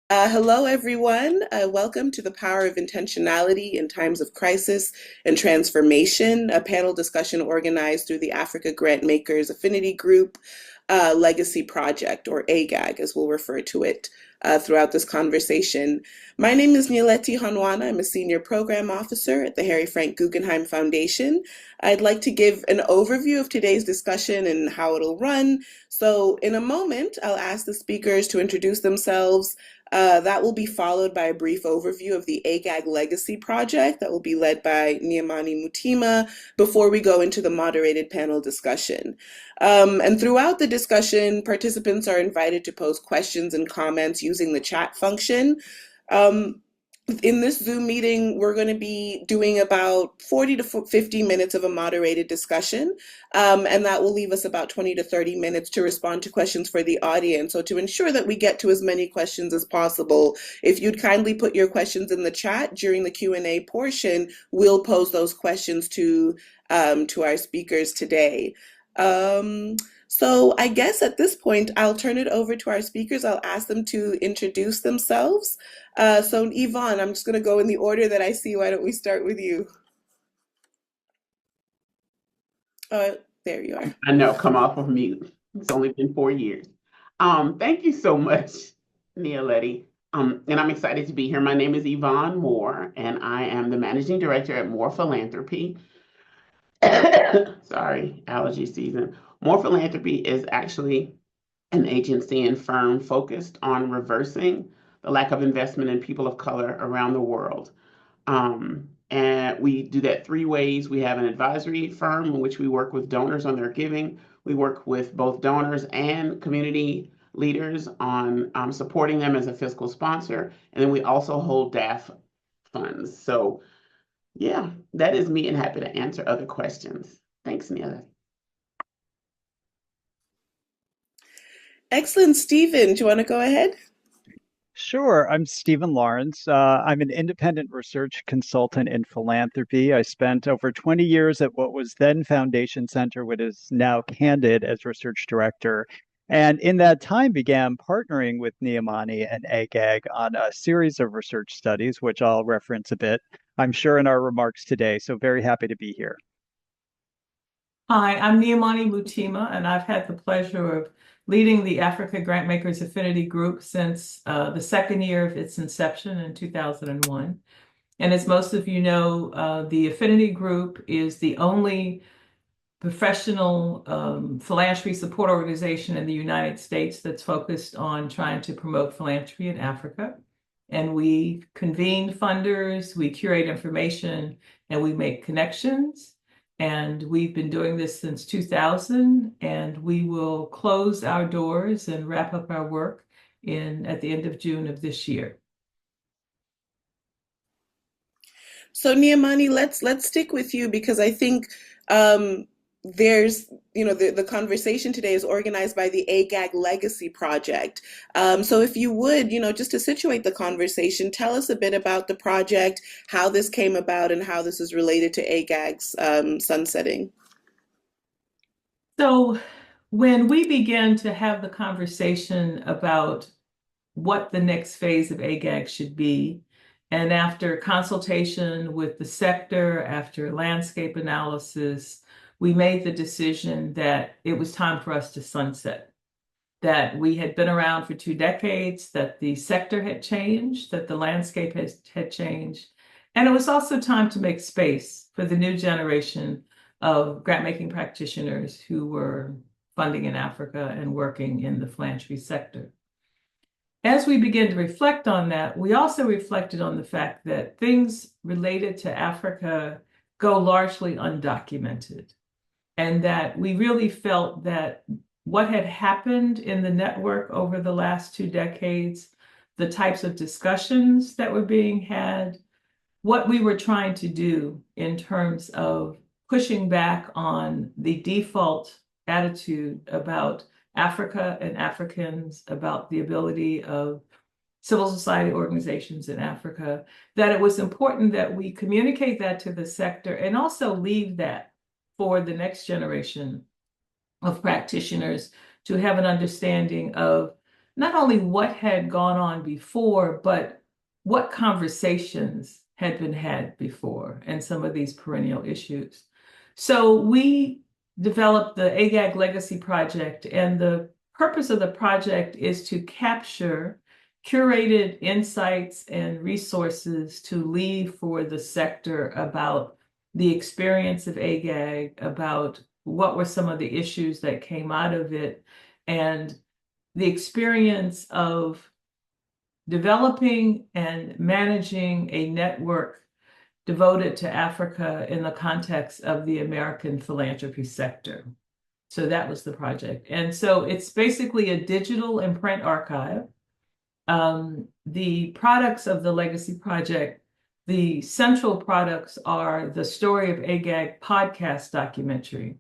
Hello, everyone. Welcome to the Power of Intentionality in Times of Crisis and Transformation, a panel discussion organized through the Africa Grantmakers Affinity Group Legacy Project, or AGAG, as we'll refer to it throughout this conversation. My name is Nyeleti Honwana. I'm a Senior Program Officer at the Frank Guggenheim Foundation. I'd like to give an overview of today's discussion and how it'll run. So, in a moment, I'll ask the speakers to introduce themselves. That will be followed by a brief overview of the AGAG Legacy Project that will be led by Niamani Mutima before we go into the moderated panel discussion. And throughout the discussion, participants are invited to pose questions and comments using the chat function. Um, in this Zoom meeting, we're going to be doing about 40 to 50 minutes of a moderated discussion, and that will leave us about 20 to 30 minutes to respond to questions for the audience. So to ensure that we get to as many questions as possible, if you'd kindly put your questions in the chat during the Q&A portion, we'll pose those questions to our speakers today. So I guess at this point, I'll turn it over to our speakers. I'll ask them to introduce themselves. So Yvonne, I'm just going to go in the order that I see. Why don't we start with you? There you are. I know, come off of mute. It's only been 4 years. Thank you so much, Nyeleti. And I'm excited to be here. My name is Yvonne Moore, and I am the Managing Director at Moore Philanthropy. Sorry, allergy season. Moore Philanthropy is actually an agency and firm focused on reversing the lack of investment in people of color around the world. And we do that 3 ways. We have an advisory firm in which we work with donors on their giving. We work with both donors and community leaders on supporting them as a fiscal sponsor. And then we also hold DAF funds. So yeah, that is me, and happy to answer other questions. Thanks, Neela. Excellent. Stephen, do you want to go ahead? Sure. I'm Stephen Lawrence. I'm an independent research consultant in philanthropy. I spent over 20 years at what was then Foundation Center, what is now Candid, as research director. And in that time began partnering with Niamani and AGAG on a series of research studies, which I'll reference a bit, I'm sure, in our remarks today. So very happy to be here. Hi, I'm Niamani Mutima, and I've had the pleasure of leading the Africa Grantmakers Affinity Group since the second year of its inception in 2001. And as most of you know, the Affinity Group is the only professional philanthropy support organization in the United States that's focused on trying to promote philanthropy in Africa. And we convene funders, we curate information, and we make connections. And we've been doing this since 2000, and we will close our doors and wrap up our work at the end of June of this year. So Niamani, let's stick with you because I think there's, the conversation today is organized by the AGAG Legacy Project. So if you would, just to situate the conversation, tell us a bit about the project, how this came about, and how this is related to AGAG's sunsetting. So when we began to have the conversation about what the next phase of AGAG should be, and after consultation with the sector, after landscape analysis, we made the decision that it was time for us to sunset, that we had been around for 2 decades, that the sector had changed, that the landscape had changed. And it was also time to make space for the new generation of grant-making practitioners who were funding in Africa and working in the philanthropy sector. As we began to reflect on that, we also reflected on the fact that things related to Africa go largely undocumented, and that we really felt that what had happened in the network over the last 2 decades, the types of discussions that were being had, what we were trying to do in terms of pushing back on the default attitude about Africa and Africans, about the ability of civil society organizations in Africa, that it was important that we communicate that to the sector and also leave that for the next generation of practitioners to have an understanding of not only what had gone on before, but what conversations had been had before and some of these perennial issues. So we developed the AGAG Legacy Project, and the purpose of the project is to capture curated insights and resources to leave for the sector about the experience of AGAG, about what were some of the issues that came out of it, and the experience of developing and managing a network devoted to Africa in the context of the American philanthropy sector. So that was the project. And so it's basically a digital and print archive. The products of the Legacy Project, the central products are the Story of AGAG podcast documentary.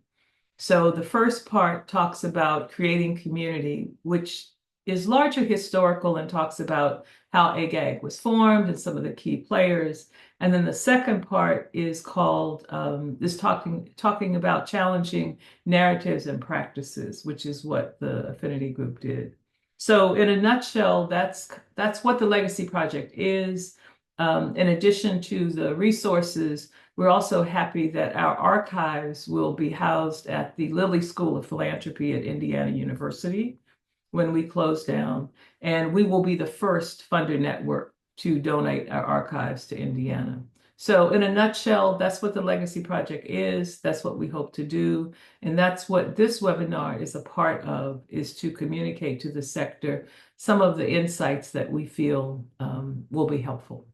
So the first part talks about creating community, which is largely historical and talks about how AGAG was formed and some of the key players. And then the second part is called talking about challenging narratives and practices, which is what the affinity group did. So in a nutshell, that's what the Legacy Project is. In addition to the resources, we're also happy that our archives will be housed at the Lilly School of Philanthropy at Indiana University when we close down. And we will be the first funder network to donate our archives to Indiana. So in a nutshell, that's what the Legacy Project is. That's what we hope to do. And that's what this webinar is a part of, is to communicate to the sector some of the insights that we feel will be helpful.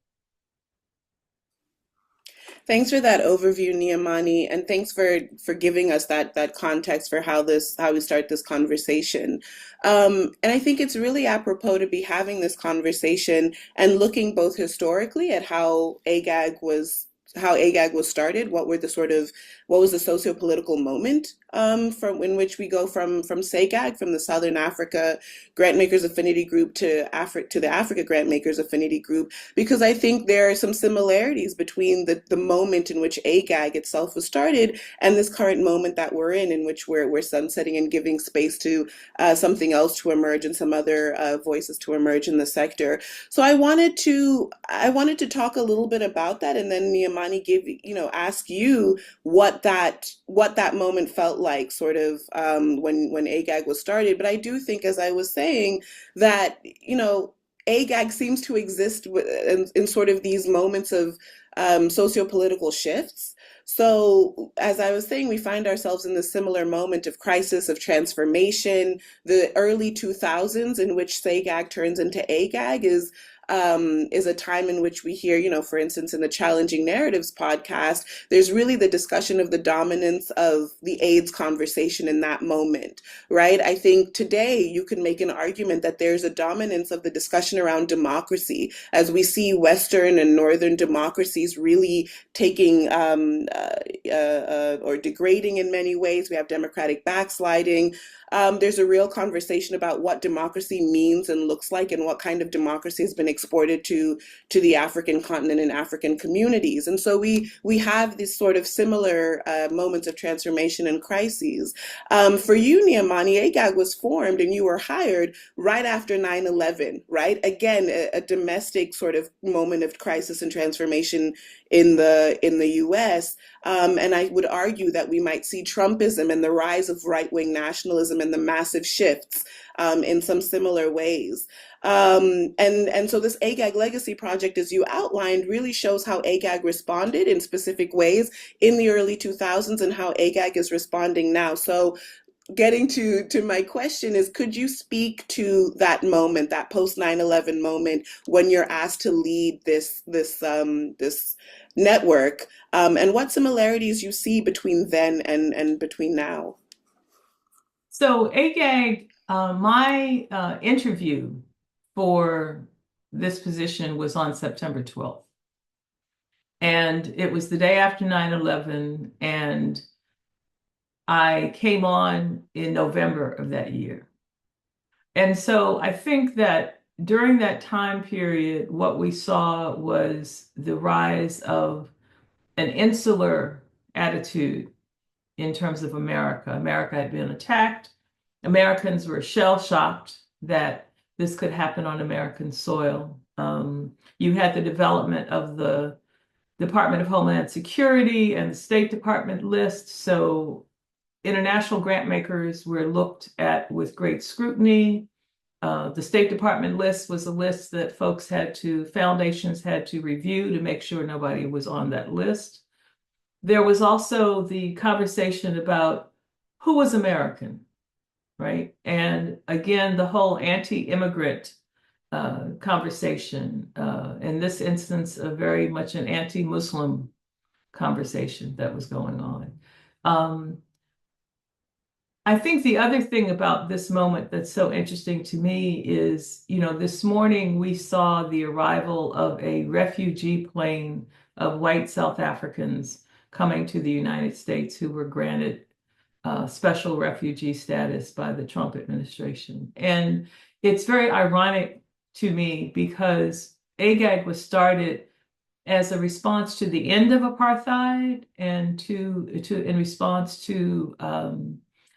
Thanks for that overview, Niamani, and thanks for giving us that context for how we start this conversation. And I think it's really apropos to be having this conversation and looking both historically at how AGAG was started. What was the socio-political moment from in which we go from SAGAG, from the Southern Africa Grantmakers Affinity Group to the Africa Grantmakers Affinity Group, because I think there are some similarities between the moment in which AGAG itself was started and this current moment that we're in which we're sunsetting and giving space to something else to emerge and some other voices to emerge in the sector. So I wanted to talk a little bit about that, and then Niamani, ask you what that moment felt like, sort of when AGAG was started. But I do think, as I was saying, that AGAG seems to exist in sort of these moments of socio-political shifts. So, as I was saying, we find ourselves in this similar moment of crisis, of transformation. The early 2000s, in which SAGAG turns into AGAG, is a time in which we hear, for instance, in the Challenging Narratives podcast, there's really the discussion of the dominance of the AIDS conversation in that moment, right? I think today you can make an argument that there's a dominance of the discussion around democracy, as we see Western and Northern democracies really taking or degrading in many ways. We have democratic backsliding. There's a real conversation about what democracy means and looks like, and what kind of democracy has been exported to the African continent and African communities. And so we have these sort of similar moments of transformation and crises. For you, Niamani, AGAG was formed and you were hired right after 9/11, right? Again, a domestic sort of moment of crisis and transformation in the US. And I would argue that we might see Trumpism and the rise of right-wing nationalism and the massive shifts in some similar ways. And so this AGAG Legacy Project, as you outlined, really shows how AGAG responded in specific ways in the early 2000s and how AGAG is responding now. So getting to my question is, could you speak to that moment, that post 9/11 moment, when you're asked to lead this network, and what similarities you see between then and between now? So AGAG, my interview for this position was on September 12th. And it was the day after 9/11, and I came on in November of that year. And so I think that during that time period, what we saw was the rise of an insular attitude in terms of America. America had been attacked. Americans were shell-shocked that this could happen on American soil. You had the development of the Department of Homeland Security and the State Department list. So international grant makers were looked at with great scrutiny. The State Department list was a list that foundations had to review to make sure nobody was on that list. There was also the conversation about who was American, right? And again, the whole anti-immigrant conversation, in this instance, very much an anti-Muslim conversation that was going on. I think the other thing about this moment that's so interesting to me is, this morning we saw the arrival of a refugee plane of white South Africans coming to the United States who were granted special refugee status by the Trump administration. And it's very ironic to me because AGAG was started as a response to the end of apartheid and in response to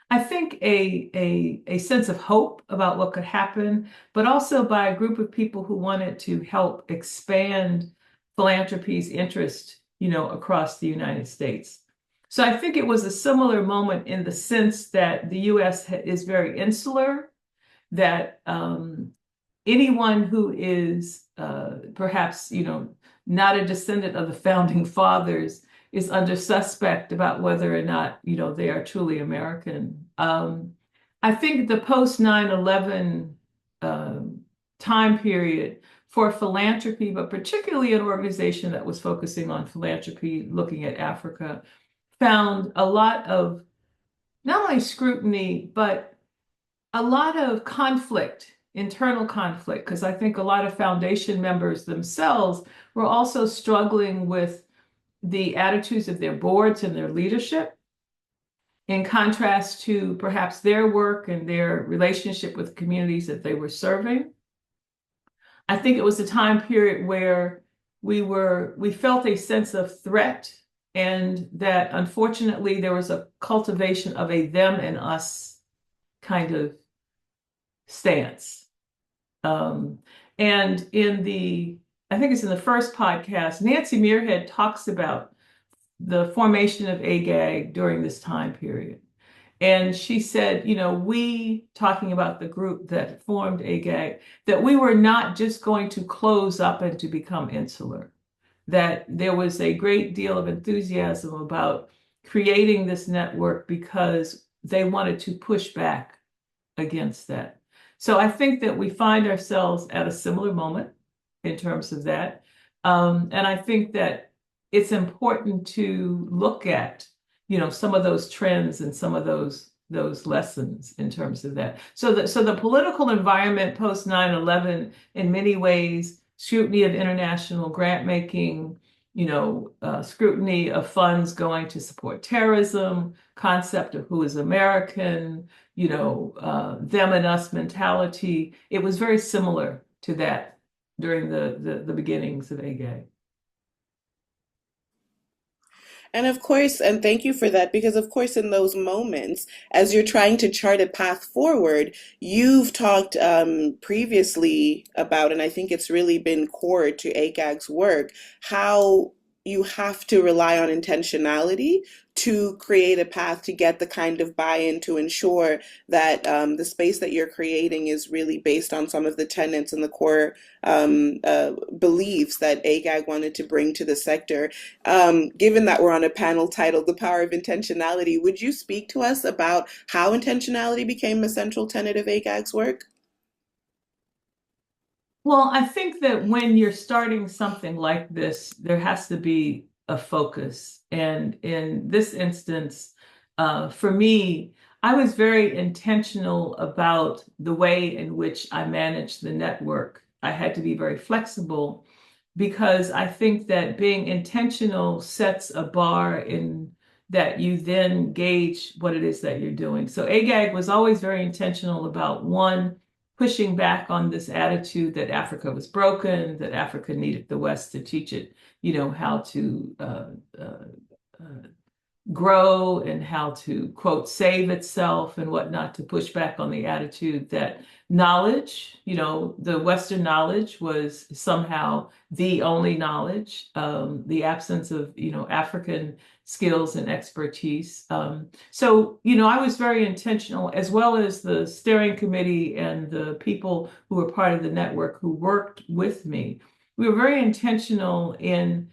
I think a sense of hope about what could happen, but also by a group of people who wanted to help expand philanthropy's interest, across the United States. So I think it was a similar moment in the sense that the U.S. is very insular, that anyone who is perhaps, not a descendant of the founding fathers is under suspect about whether or not, they are truly American. I think the post 9/11 time period for philanthropy, but particularly an organization that was focusing on philanthropy, looking at Africa, found a lot of not only scrutiny, but a lot of conflict, internal conflict, because I think a lot of foundation members themselves were also struggling with the attitudes of their boards and their leadership, in contrast to perhaps their work and their relationship with communities that they were serving. I think it was a time period where we felt a sense of threat, and that unfortunately there was a cultivation of a them and us kind of stance. And I think it's in the first podcast, Nancy Muirhead talks about the formation of AGAG during this time period. And she said, talking about the group that formed AGAG, that we were not just going to close up and to become insular, that there was a great deal of enthusiasm about creating this network because they wanted to push back against that. So I think that we find ourselves at a similar moment in terms of that. And I think that it's important to look at, some of those trends and some of those lessons in terms of that. So the political environment post 9/11, in many ways, scrutiny of international grant making, scrutiny of funds going to support terrorism, concept of who is American, them and us mentality. It was very similar to that during the beginnings of AGAG. And of course, and thank you for that, because of course, in those moments, as you're trying to chart a path forward, you've talked previously about, and I think it's really been core to AGAG's work, how you have to rely on intentionality to create a path to get the kind of buy-in to ensure that the space that you're creating is really based on some of the tenets and the core beliefs that AGAG wanted to bring to the sector. Given that we're on a panel titled The Power of Intentionality, would you speak to us about how intentionality became a central tenet of AGAG's work? Well, I think that when you're starting something like this, there has to be a focus. And in this instance, for me, I was very intentional about the way in which I managed the network. I had to be very flexible because I think that being intentional sets a bar in that you then gauge what it is that you're doing. So AGAG was always very intentional about, one, pushing back on this attitude that Africa was broken, that Africa needed the West to teach it, how to grow and how to, quote, save itself and whatnot, to push back on the attitude that knowledge, the Western knowledge was somehow the only knowledge, the absence of, African skills and expertise. So, I was very intentional, as well as the steering committee and the people who were part of the network who worked with me. We were very intentional in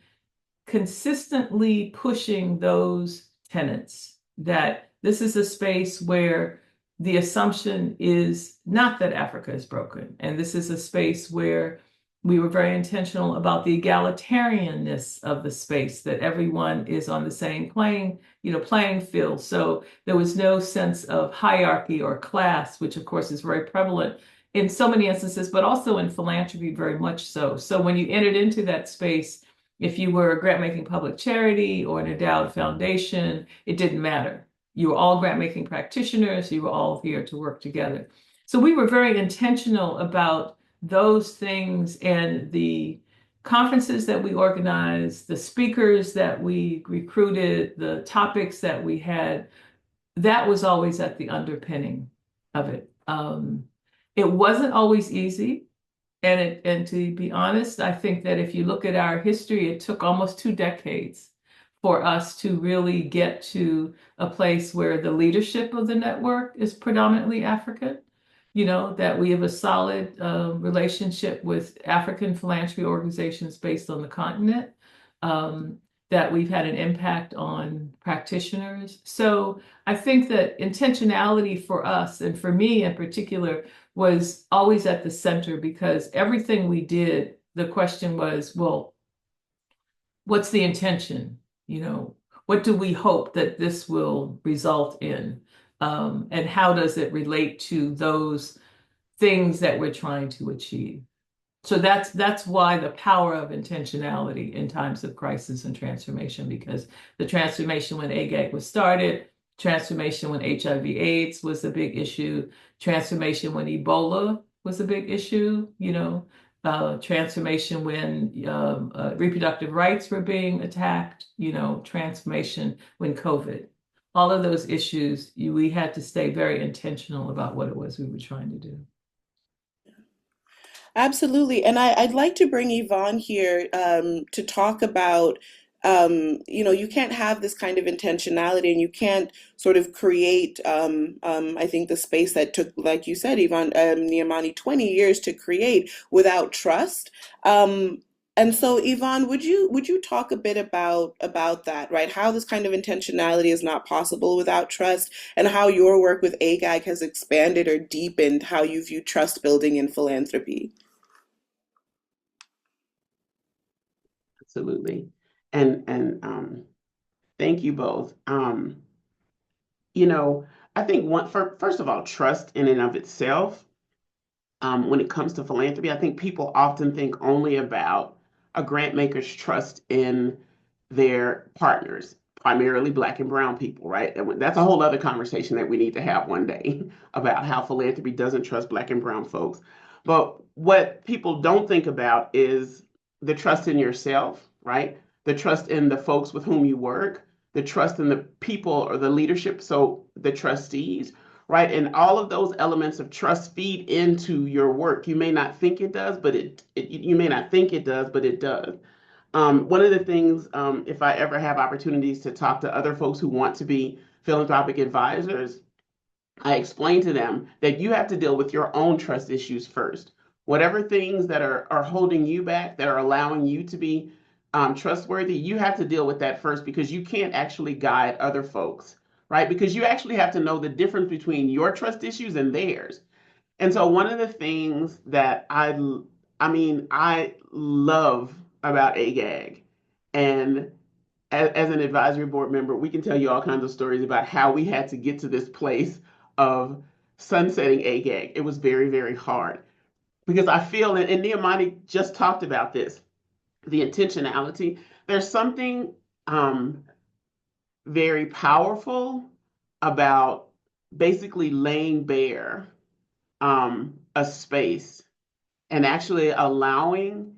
consistently pushing those tenets, that this is a space where the assumption is not that Africa is broken. And this is a space where we were very intentional about the egalitarianness of the space, that everyone is on the same playing field. So there was no sense of hierarchy or class, which of course is very prevalent in so many instances, but also in philanthropy very much so. So when you entered into that space, if you were a grant-making public charity or an endowed foundation, it didn't matter. You were all grant-making practitioners. You were all here to work together. So we were very intentional about those things, and the conferences that we organized, the speakers that we recruited, the topics that we had, that was always at the underpinning of it. It wasn't always easy. And to be honest, I think that if you look at our history, it took almost 2 decades for us to really get to a place where the leadership of the network is predominantly African, that we have a solid relationship with African philanthropy organizations based on the continent, that we've had an impact on practitioners. So I think that intentionality for us, and for me in particular, was always at the center, because everything we did, the question was, well, what's the intention? What do we hope that this will result in? And how does it relate to those things that we're trying to achieve? So that's why the power of intentionality in times of crisis and transformation, because the transformation when AGAG was started, transformation when HIV/AIDS was a big issue, transformation when Ebola was a big issue, transformation when reproductive rights were being attacked, transformation when COVID. All of those issues, we had to stay very intentional about what it was we were trying to do. Absolutely. And I'd like to bring Yvonne here to talk about, you can't have this kind of intentionality and you can't sort of create, I think, the space that took, like you said, Yvonne, Niamani, 20 years to create without trust. And so, Yvonne, would you talk a bit about that, right? How this kind of intentionality is not possible without trust, and how your work with AGAG has expanded or deepened how you view trust building in philanthropy? Absolutely. And thank you both. You know, I think first of all, trust in and of itself, when it comes to philanthropy, I think people often think only about a grant maker's trust in their partners, primarily Black and Brown people, right? And that's a whole other conversation that we need to have one day about how philanthropy doesn't trust Black and Brown folks. But what people don't think about is the trust in yourself, right? The trust in the folks with whom you work, the trust in the people or the leadership, so the trustees, right? And all of those elements of trust feed into your work. You may not think it does, but you may not think it does, but it does. One of the things, if I ever have opportunities to talk to other folks who want to be philanthropic advisors, I explain to them that you have to deal with your own trust issues first. Whatever things that are holding you back, that are allowing you to be trustworthy, you have to deal with that first, because you can't actually guide other folks, right? Because you actually have to know the difference between your trust issues and theirs. And so one of the things that I love about AGAG, and as an advisory board member, we can tell you all kinds of stories about how we had to get to this place of sunsetting AGAG. It was very, very hard, because I feel, and Niamani just talked about this, the intentionality. There's something very powerful about basically laying bare a space and actually allowing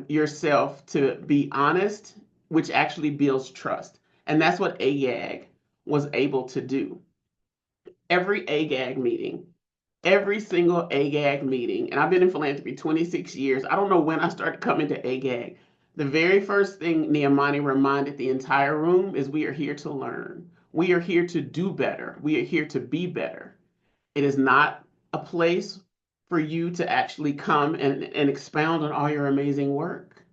yourself to be honest, which actually builds trust. And that's what AGAG was able to do. Every AGAG meeting, every single AGAG meeting, and I've been in philanthropy 26 years. I don't know when I started coming to AGAG. The very first thing Niamani reminded the entire room is we are here to learn. We are here to do better. We are here to be better. It is not a place for you to actually come and expound on all your amazing work,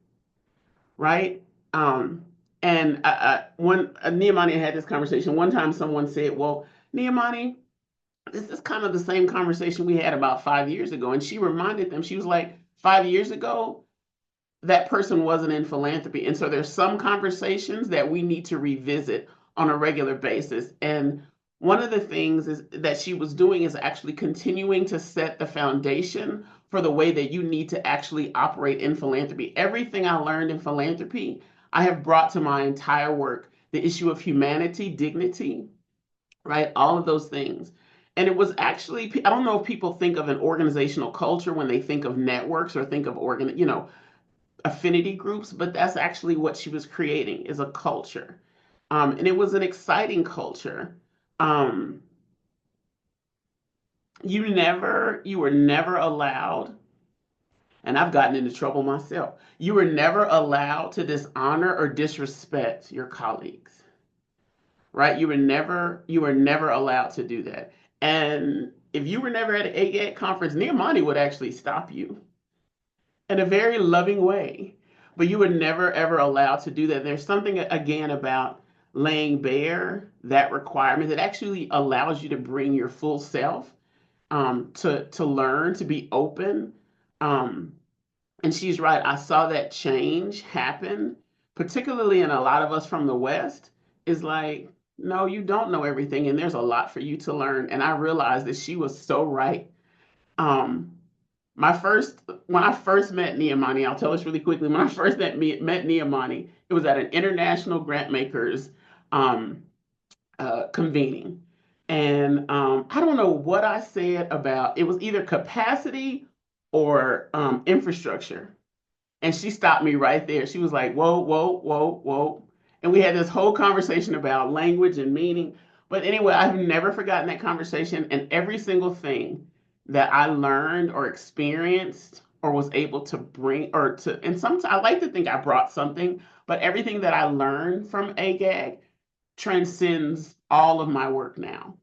right? And when Niamani had this conversation, one time someone said, well, Niamani, this is kind of the same conversation we had about 5 years ago. And she reminded them, she was like, 5 years ago, that person wasn't in philanthropy. And so there's some conversations that we need to revisit on a regular basis. And one of the things is that she was doing is actually continuing to set the foundation for the way that you need to actually operate in philanthropy. Everything I learned in philanthropy, I have brought to my entire work. The issue of humanity, dignity, right? All of those things. And it was actually, I don't know if people think of an organizational culture when they think of networks or think of affinity groups, but that's actually what she was creating, is a culture. And it was an exciting culture. You were never allowed, and I've gotten into trouble myself, you were never allowed to dishonor or disrespect your colleagues, right? You were never allowed to do that. And if you were never at an AGAG conference, Niamani would actually stop you in a very loving way. But you were never, ever allowed to do that. There's something, again, about laying bare that requirement that actually allows you to bring your full self, to learn, to be open. And she's right. I saw that change happen, particularly in a lot of us from the West, is like, no, you don't know everything, and there's a lot for you to learn. And I realized that she was so right. Um, when I first met Niamani, I'll tell this really quickly. When I first met Niamani, it was at an international grantmakers convening. And I don't know what I said about, it was either capacity or infrastructure. And she stopped me right there. She was like, whoa, whoa, whoa, whoa. And we had this whole conversation about language and meaning. But anyway, I've never forgotten that conversation. And every single thing that I learned or experienced or was able to bring, and sometimes I like to think I brought something, but everything that I learned from AGAG transcends all of my work now.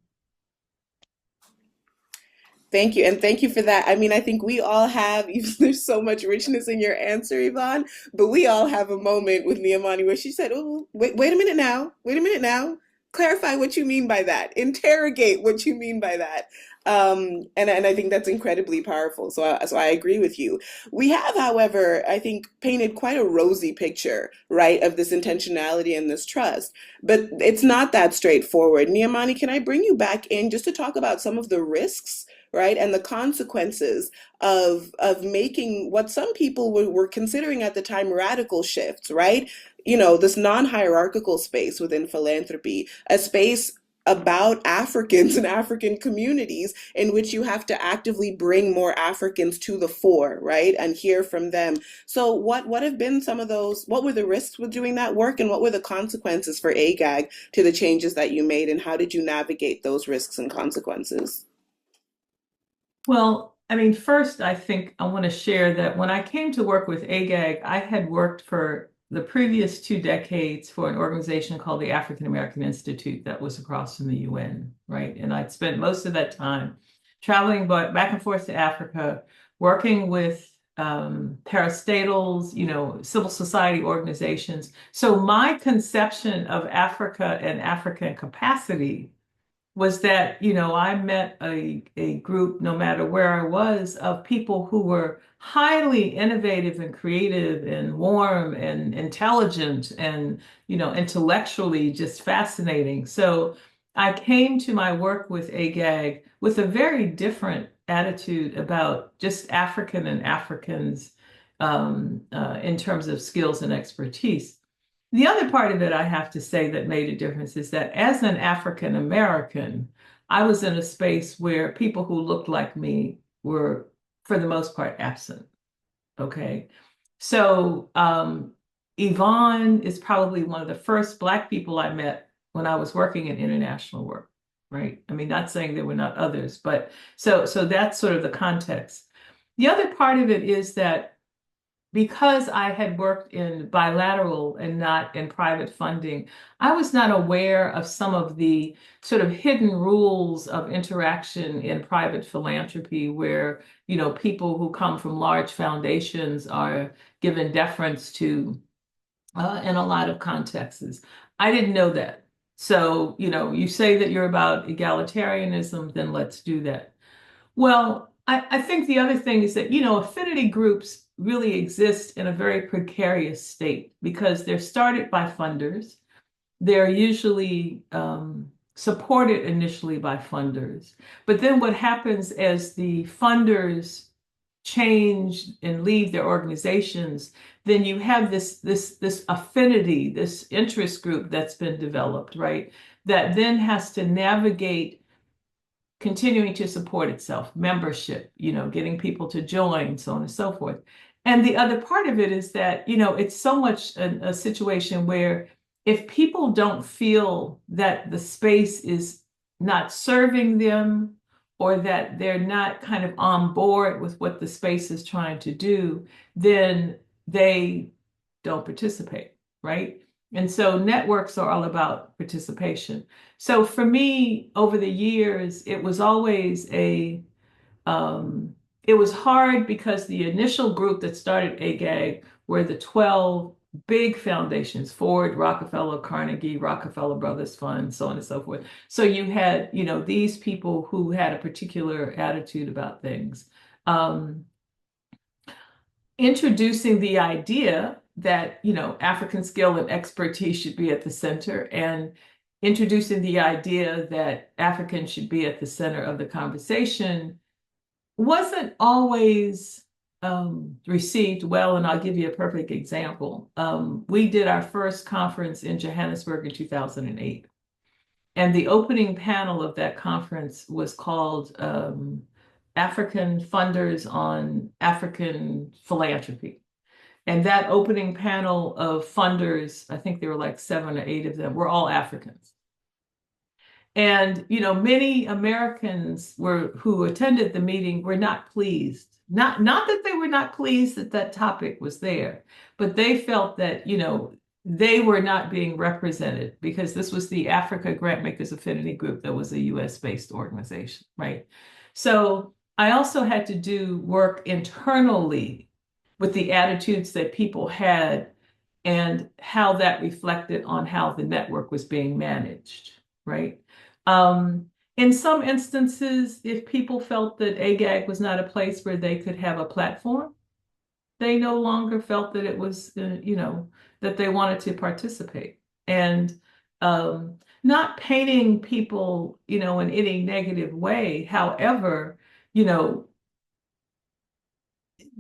Thank you. And thank you for that. I mean, I think we all have, even there's so much richness in your answer, Yvonne, but we all have a moment with Niamani where she said, oh, wait a minute now. Wait a minute now. Clarify what you mean by that. Interrogate what you mean by that. And I think that's incredibly powerful. So I agree with you. We have, however, I think painted quite a rosy picture, right, of this intentionality and this trust. But it's not that straightforward. Niamani, can I bring you back in just to talk about some of the risks, right, and the consequences of making what some people were considering at the time radical shifts, right? This non-hierarchical space within philanthropy, a space about Africans and African communities in which you have to actively bring more Africans to the fore, right, and hear from them. So what have been some of those, what were the risks with doing that work, and what were the consequences for AGAG to the changes that you made, and how did you navigate those risks and consequences? Well, I mean, first, I think I want to share that when I came to work with AGAG, I had worked for the previous 2 decades for an organization called the African American Institute that was across from the UN, right? And I'd spent most of that time traveling back and forth to Africa, working with parastatals, civil society organizations. So my conception of Africa and African capacity was that, I met a group, no matter where I was, of people who were highly innovative and creative and warm and intelligent and, intellectually just fascinating. So I came to my work with AGAG with a very different attitude about just African and Africans in terms of skills and expertise. The other part of it I have to say that made a difference is that as an African American, I was in a space where people who looked like me were, for the most part, absent. Okay. So Yvonne is probably one of the first Black people I met when I was working in international work, right? I mean, not saying there were not others, but so that's sort of the context. The other part of it is that because I had worked in bilateral and not in private funding, I was not aware of some of the sort of hidden rules of interaction in private philanthropy where, people who come from large foundations are given deference to in a lot of contexts. I didn't know that. So, you say that you're about egalitarianism, then let's do that. Well, I think the other thing is that, affinity groups really exist in a very precarious state because they're started by funders. They're usually supported initially by funders. But then what happens as the funders change and leave their organizations, then you have this affinity, this interest group that's been developed, right? That then has to navigate continuing to support itself, membership, getting people to join, so on and so forth. And the other part of it is that, it's so much a situation where if people don't feel that the space is not serving them or that they're not kind of on board with what the space is trying to do, then they don't participate, right? And so networks are all about participation. So for me, over the years, it was always it was hard because the initial group that started AGAG were the 12 big foundations, Ford, Rockefeller, Carnegie, Rockefeller Brothers Fund, so on and so forth. So you had, these people who had a particular attitude about things. Introducing the idea that, African skill and expertise should be at the center, and introducing the idea that Africans should be at the center of the conversation wasn't always received well. And I'll give you a perfect example. We did our first conference in Johannesburg in 2008. And the opening panel of that conference was called African Funders on African Philanthropy. And that opening panel of funders, I think there were like 7 or 8 of them, were all Africans. And, many Americans who attended the meeting were not pleased. Not that they were not pleased that that topic was there, but they felt that, they were not being represented because this was the Africa Grantmakers Affinity Group that was a US-based organization, right? So I also had to do work internally with the attitudes that people had and how that reflected on how the network was being managed, right? In some instances, if people felt that AGAG was not a place where they could have a platform, they no longer felt that it was, that they wanted to participate. And not painting people, in any negative way. However,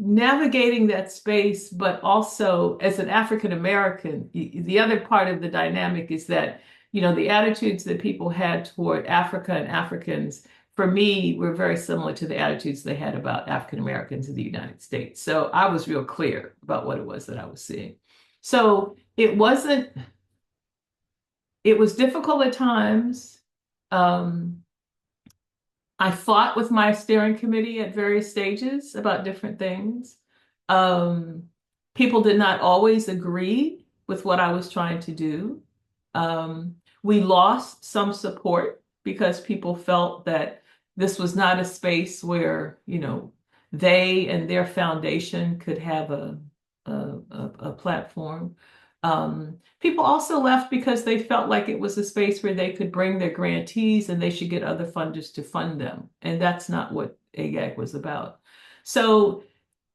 navigating that space, but also as an African American, the other part of the dynamic is that, the attitudes that people had toward Africa and Africans, for me, were very similar to the attitudes they had about African Americans in the United States. So I was real clear about what it was that I was seeing. So it was difficult at times. I fought with my steering committee at various stages about different things. People did not always agree with what I was trying to do. We lost some support because people felt that this was not a space where, they and their foundation could have a platform. People also left because they felt like it was a space where they could bring their grantees and they should get other funders to fund them. And that's not what AGAG was about. So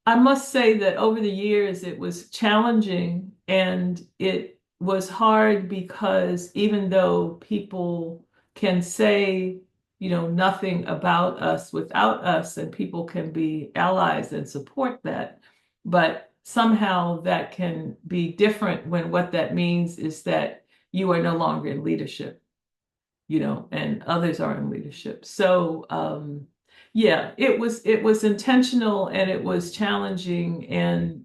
I must say that over the years, it was challenging and it was hard because even though people can say, nothing about us without us, and people can be allies and support that, but somehow that can be different when what that means is that you are no longer in leadership, and others are in leadership. So yeah, it was intentional and it was challenging, and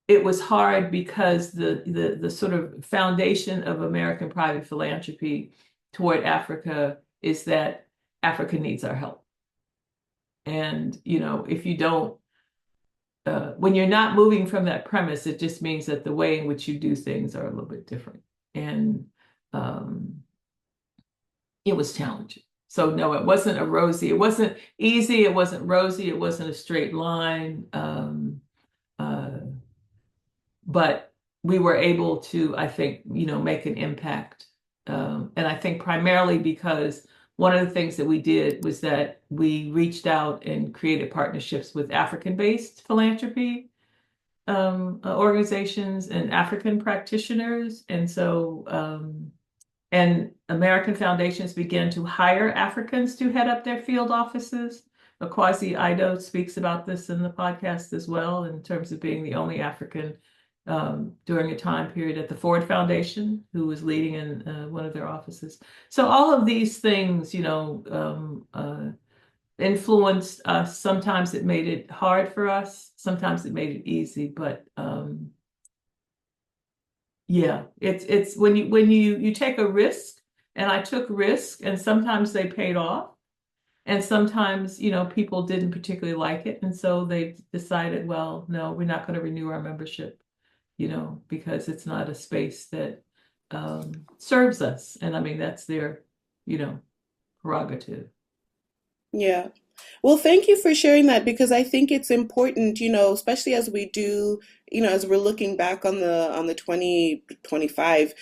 it was hard because the sort of foundation of American private philanthropy toward Africa is that Africa needs our help. And, if you don't, when you're not moving from that premise, it just means that the way in which you do things are a little bit different. And it was challenging. So no, it wasn't it wasn't easy, it wasn't rosy, it wasn't a straight line. But we were able to, I think, make an impact. And I think primarily because one of the things that we did was that we reached out and created partnerships with African-based philanthropy organizations and African practitioners. And so, and American foundations began to hire Africans to head up their field offices. Akwasi Ido speaks about this in the podcast as well, in terms of being the only African during a time period at the Ford Foundation, who was leading in one of their offices. So all of these things, influenced us. Sometimes it made it hard for us. Sometimes it made it easy. But yeah, it's when you take a risk, and I took risk, and sometimes they paid off. And sometimes, people didn't particularly like it. And so they decided, well, no, we're not going to renew our membership, because it's not a space that serves us. And I mean, that's their, prerogative. Yeah. Well, thank you for sharing that, because I think it's important, especially as we do, as we're looking back on the 2025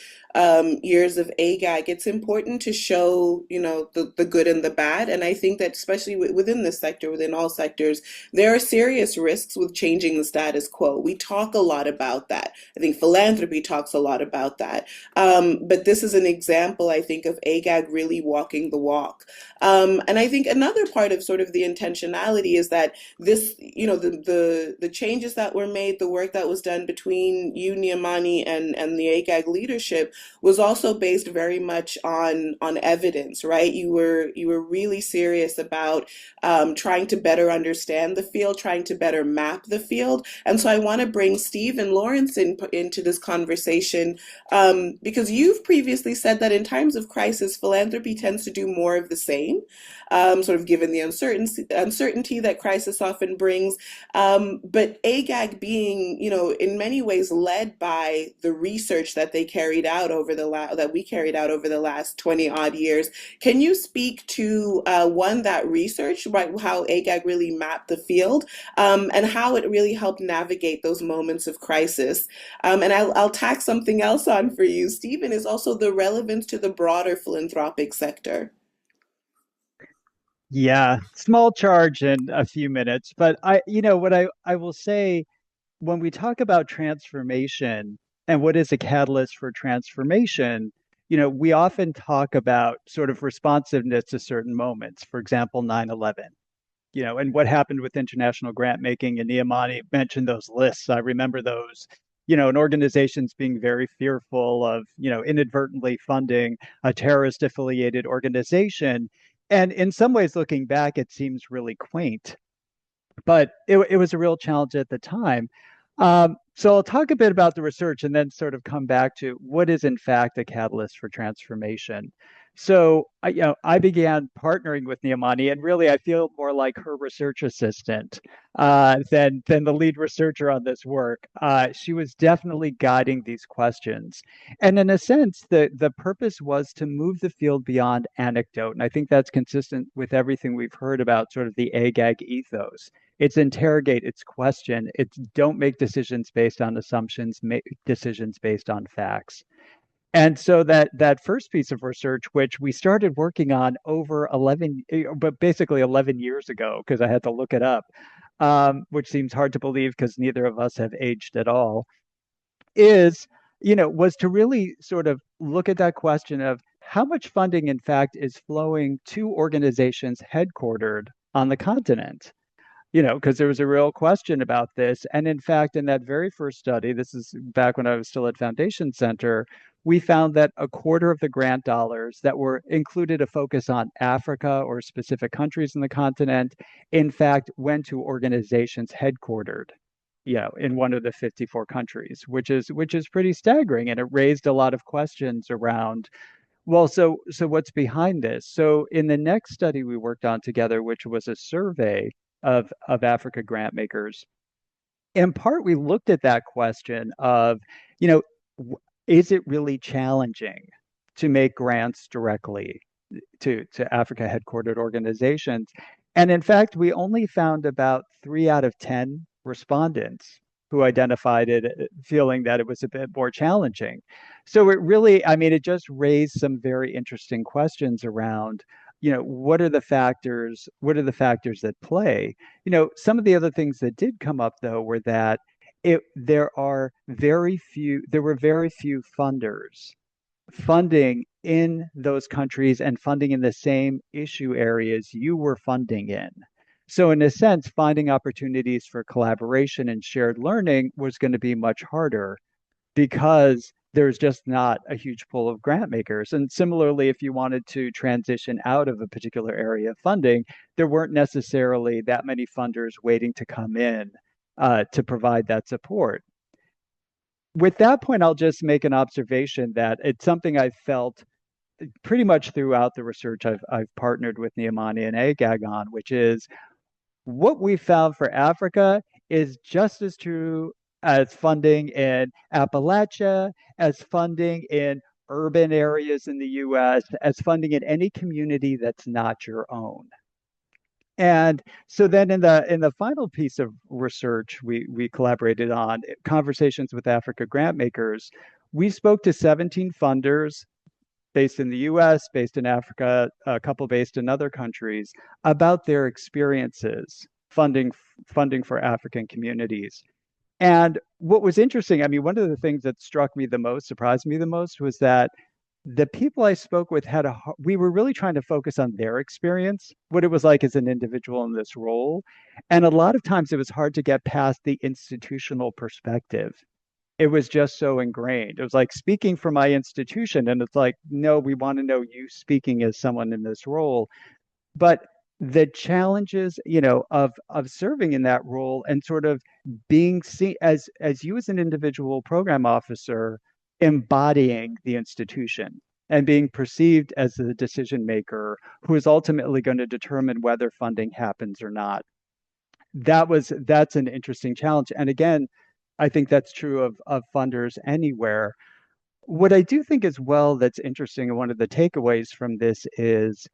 years of AGAG, it's important to show, the good and the bad. And I think that especially within this sector, within all sectors, there are serious risks with changing the status quo. We talk a lot about that. I think philanthropy talks a lot about that. But this is an example, I think, of AGAG really walking the walk. And I think another part of sort of the intentionality is that this, the changes that were made, the work that was done between you, Niamani, and the AGAG leadership was also based very much on evidence, right? You were really serious about trying to better understand the field, trying to better map the field. And so I want to bring Steve and Lawrence into this conversation, because you've previously said that in times of crisis, philanthropy tends to do more of the same, sort of given the uncertainty that crisis often brings. But AGAG being, in many ways led by the research that they carried out that we carried out over the last 20 odd years. Can you speak to that research, right? How AGAG really mapped the field, and how it really helped navigate those moments of crisis? And I'll tack something else on for you, Stephen, is also the relevance to the broader philanthropic sector. Yeah, small charge in a few minutes, but what I will say, when we talk about transformation and what is a catalyst for transformation, we often talk about sort of responsiveness to certain moments. For example, 9/11, and what happened with international grant making. And Niamani mentioned those lists. I remember those, and organizations being very fearful of, inadvertently funding a terrorist affiliated organization. And in some ways, looking back, it seems really quaint, but it was a real challenge at the time. So I'll talk a bit about the research and then sort of come back to what is in fact a catalyst for transformation. So I began partnering with Niamani, and really I feel more like her research assistant than the lead researcher on this work. She was definitely guiding these questions, and in a sense, the purpose was to move the field beyond anecdote, and I think that's consistent with everything we've heard about sort of the AGAG ethos. It's interrogate, it's question, it's don't make decisions based on assumptions, make decisions based on facts. And so that first piece of research, which we started working on over 11, but basically 11 years ago, because I had to look it up, which seems hard to believe because neither of us have aged at all, was to really sort of look at that question of how much funding, in fact, is flowing to organizations headquartered on the continent. Because there was a real question about this. And in fact, in that very first study, this is back when I was still at Foundation Center, we found that a quarter of the grant dollars that were included a focus on Africa or specific countries in the continent, in fact, went to organizations headquartered in one of the 54 countries, which is pretty staggering. And it raised a lot of questions around, well, so what's behind this? So in the next study we worked on together, which was a survey of Africa grant makers, in part we looked at that question of, you know, is it really challenging to make grants directly to Africa headquartered organizations? And in fact, we only found about 3 out of 10 respondents who identified it, feeling that it was a bit more challenging. So it really, I mean, it just raised some very interesting questions around, what are the factors that play? Some of the other things that did come up though were that there were very few funders funding in those countries and funding in the same issue areas you were funding in. So, in a sense, finding opportunities for collaboration and shared learning was going to be much harder because there's just not a huge pool of grant makers. And similarly, if you wanted to transition out of a particular area of funding, there weren't necessarily that many funders waiting to come in to provide that support. With that point, I'll just make an observation that it's something I've felt pretty much throughout the research I've partnered with Niamani and AGAG on, which is what we found for Africa is just as true as funding in Appalachia, as funding in urban areas in the US, as funding in any community that's not your own. And so then in the final piece of research we collaborated on, conversations with Africa grant makers, we spoke to 17 funders based in the US, based in Africa, a couple based in other countries, about their experiences funding for African communities. And what was interesting, I mean, one of the things that struck me the most, surprised me the most, was that the people I spoke with we were really trying to focus on their experience, what it was like as an individual in this role. And a lot of times it was hard to get past the institutional perspective. It was just so ingrained. It was like speaking for my institution. And it's like, no, we want to know you speaking as someone in this role. But the challenges, of serving in that role and sort of being seen as you as an individual program officer embodying the institution and being perceived as the decision maker who is ultimately going to determine whether funding happens or not. That's an interesting challenge. And again, I think that's true of funders anywhere. What I do think as well that's interesting, and one of the takeaways from this is,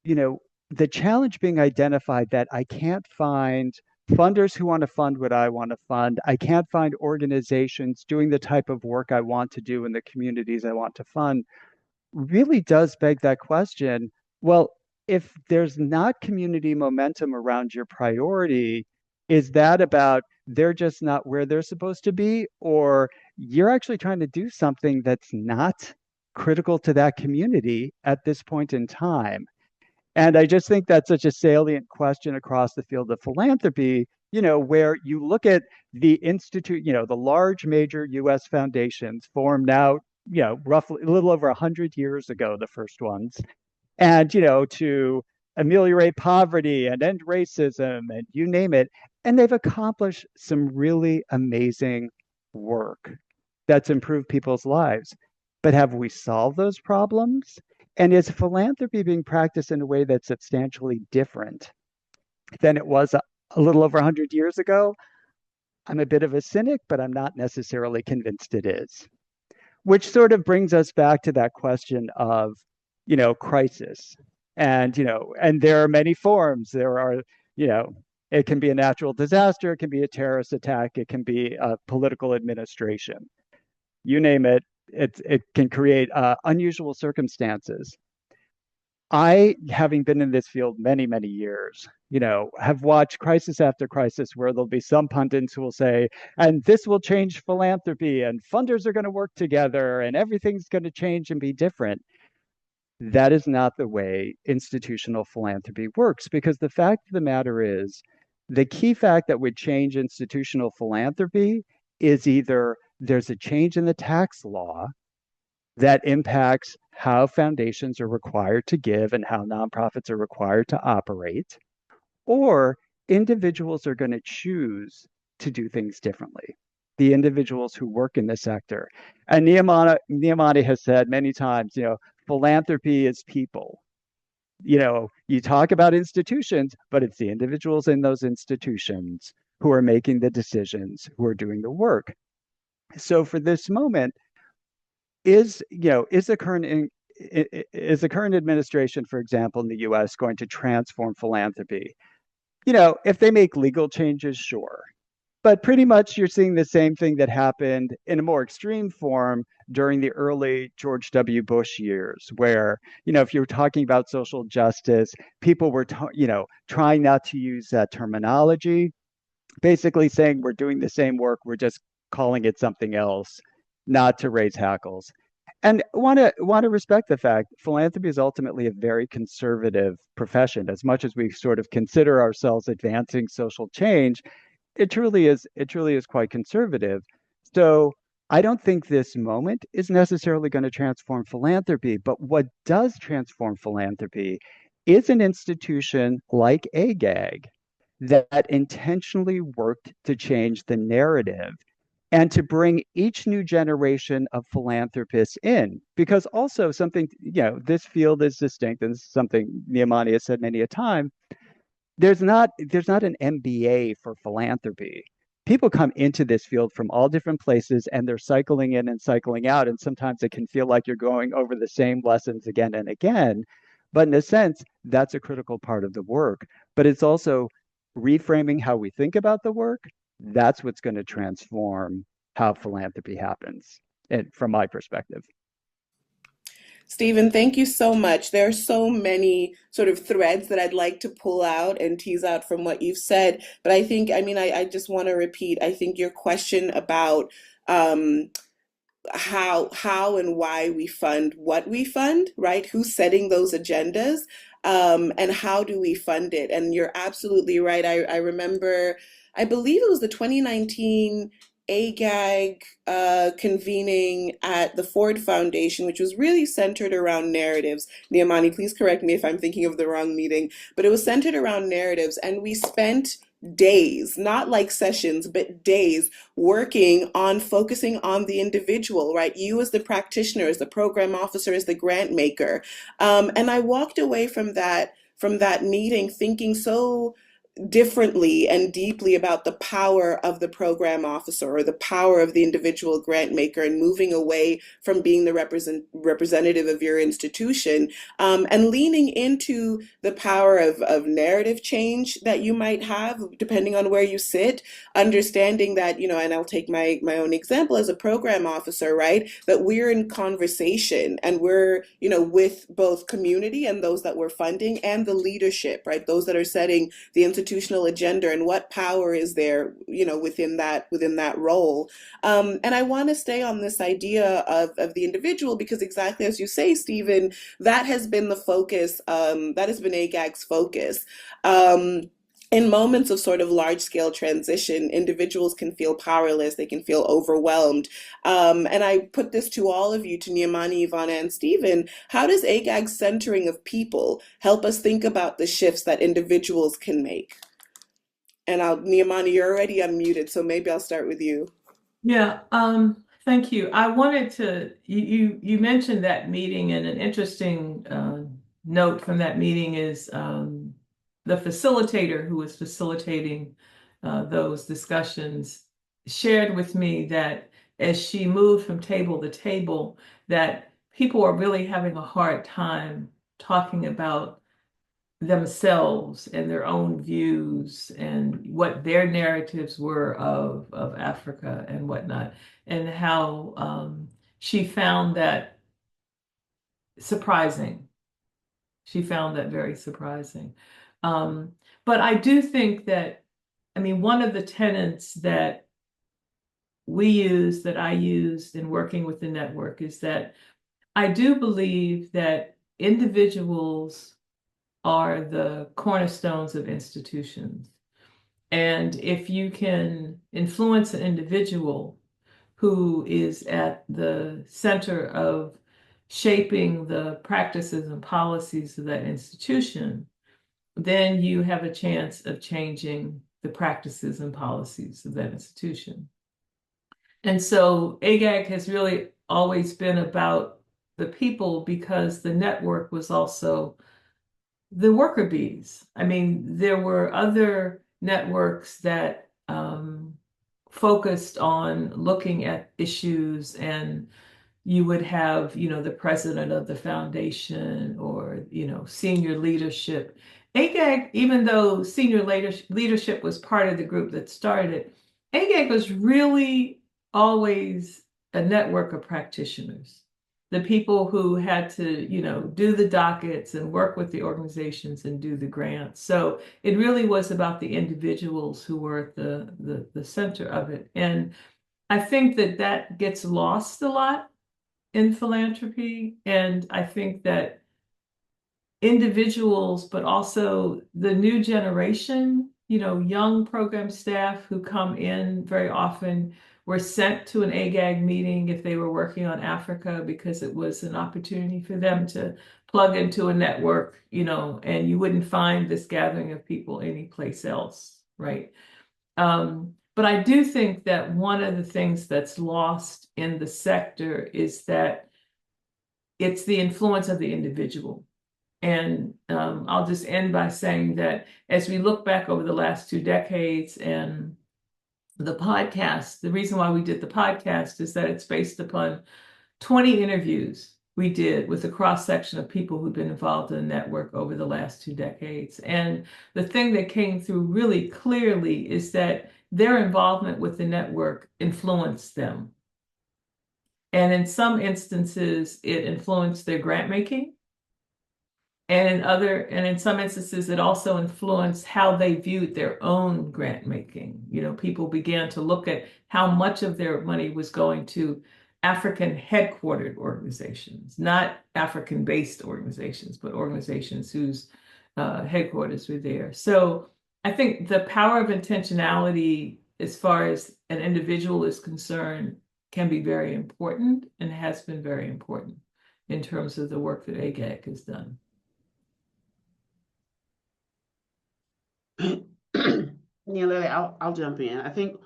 you know, the challenge being identified that I can't find funders who want to fund what I want to fund. I can't find organizations doing the type of work I want to do in the communities I want to fund, really does beg that question. Well, if there's not community momentum around your priority, is that about they're just not where they're supposed to be, or you're actually trying to do something that's not critical to that community at this point in time? And I just think that's such a salient question across the field of philanthropy, where you look at the institute, the large major US foundations formed now, roughly a little over 100 years ago, the first ones, and, to ameliorate poverty and end racism and you name it. And they've accomplished some really amazing work that's improved people's lives. But have we solved those problems? And is philanthropy being practiced in a way that's substantially different than it was a little over 100 years ago? I'm a bit of a cynic, but I'm not necessarily convinced it is. Which sort of brings us back to that question of, crisis. And, and there are many forms. There are, it can be a natural disaster, it can be a terrorist attack, it can be a political administration. You name it, it can create unusual circumstances. I, having been in this field many, many years, have watched crisis after crisis where there'll be some pundits who will say, and this will change philanthropy, and funders are going to work together, and everything's going to change and be different. That is not the way institutional philanthropy works, because the fact of the matter is, the key fact that would change institutional philanthropy is either there's a change in the tax law that impacts how foundations are required to give and how nonprofits are required to operate, or individuals are going to choose to do things differently. The individuals who work in the sector. And Niamani has said many times, philanthropy is people. You talk about institutions, but it's the individuals in those institutions who are making the decisions, who are doing the work. So for this moment, is the current administration, for example, in the US, going to transform philanthropy? If they make legal changes, sure. But pretty much you're seeing the same thing that happened in a more extreme form during the early George W. Bush years, where, if you were talking about social justice, people were, trying not to use that terminology, basically saying we're doing the same work, we're just calling it something else, not to raise hackles. And want to respect the fact philanthropy is ultimately a very conservative profession. As much as we sort of consider ourselves advancing social change, it truly is quite conservative. So I don't think this moment is necessarily going to transform philanthropy, but what does transform philanthropy is an institution like AGAG that intentionally worked to change the narrative and to bring each new generation of philanthropists in. Because also something, this field is distinct, and this is something Niamani has said many a time. There's not an MBA for philanthropy. People come into this field from all different places and they're cycling in and cycling out. And sometimes it can feel like you're going over the same lessons again and again. But in a sense, that's a critical part of the work. But it's also reframing how we think about the work. That's what's going to transform how philanthropy happens, and from my perspective. Stephen, thank you so much. There are so many sort of threads that I'd like to pull out and tease out from what you've said. But I think, I just want to repeat, I think your question about um, how and why we fund what we fund, right? Who's setting those agendas, and how do we fund it? And you're absolutely right. I remember, I believe it was the 2019 AGAG convening at the Ford Foundation, which was really centered around narratives. Niamani, please correct me if I'm thinking of the wrong meeting, but it was centered around narratives, and we spent days, not like sessions, but days working on focusing on the individual, right? You as the practitioner, as the program officer, as the grant maker. And I walked away from that meeting thinking so differently and deeply about the power of the program officer or the power of the individual grant maker, and moving away from being the representative of your institution, and leaning into the power of narrative change that you might have depending on where you sit, understanding that, and I'll take my own example as a program officer, right, that we're in conversation and we're, with both community and those that we're funding and the leadership, right, those that are setting the institutional agenda, and what power is there, within that role. And I want to stay on this idea of the individual, because exactly as you say, Stephen, that has been the focus. That has been AGAG's focus. In moments of sort of large scale transition, individuals can feel powerless, they can feel overwhelmed. And I put this to all of you, to Niamani, Yvonne, and Stephen. How does AGAG's centering of people help us think about the shifts that individuals can make? And Niamani, you're already unmuted, so maybe I'll start with you. Yeah, thank you. I wanted to, you mentioned that meeting, and an interesting note from that meeting is the facilitator who was facilitating those discussions shared with me that as she moved from table to table, that people are really having a hard time talking about themselves and their own views and what their narratives were of Africa and whatnot, and how she found that surprising. She found that very surprising. But I do think that, one of the tenets that I used in working with the network, is that I do believe that individuals are the cornerstones of institutions. And if you can influence an individual who is at the center of shaping the practices and policies of that institution, then you have a chance of changing the practices and policies of that institution. And so AGAG has really always been about the people, because the network was also the worker bees. I mean, there were other networks that focused on looking at issues, and you would have, the president of the foundation, or, senior leadership. AGAG, even though senior leadership was part of the group that started it, AGAG was really always a network of practitioners. The people who had to, do the dockets and work with the organizations and do the grants. So it really was about the individuals who were at the center of it. And I think that gets lost a lot in philanthropy. And I think that individuals, but also the new generation, young program staff who come in very often were sent to an AGAG meeting if they were working on Africa, because it was an opportunity for them to plug into a network, and you wouldn't find this gathering of people anyplace else, right? But I do think that one of the things that's lost in the sector is that it's the influence of the individual. And I'll just end by saying that as we look back over the last 2 decades and the podcast, the reason why we did the podcast is that it's based upon 20 interviews we did with a cross-section of people who've been involved in the network over the last 2 decades. And the thing that came through really clearly is that their involvement with the network influenced them. And in some instances, it influenced their grant making. And in some instances, it also influenced how they viewed their own grant making. People began to look at how much of their money was going to African headquartered organizations, not African-based organizations, but organizations whose headquarters were there. So I think the power of intentionality, as far as an individual is concerned, can be very important, and has been very important in terms of the work that AGAG has done. Nyeleti, I'll jump in. I think,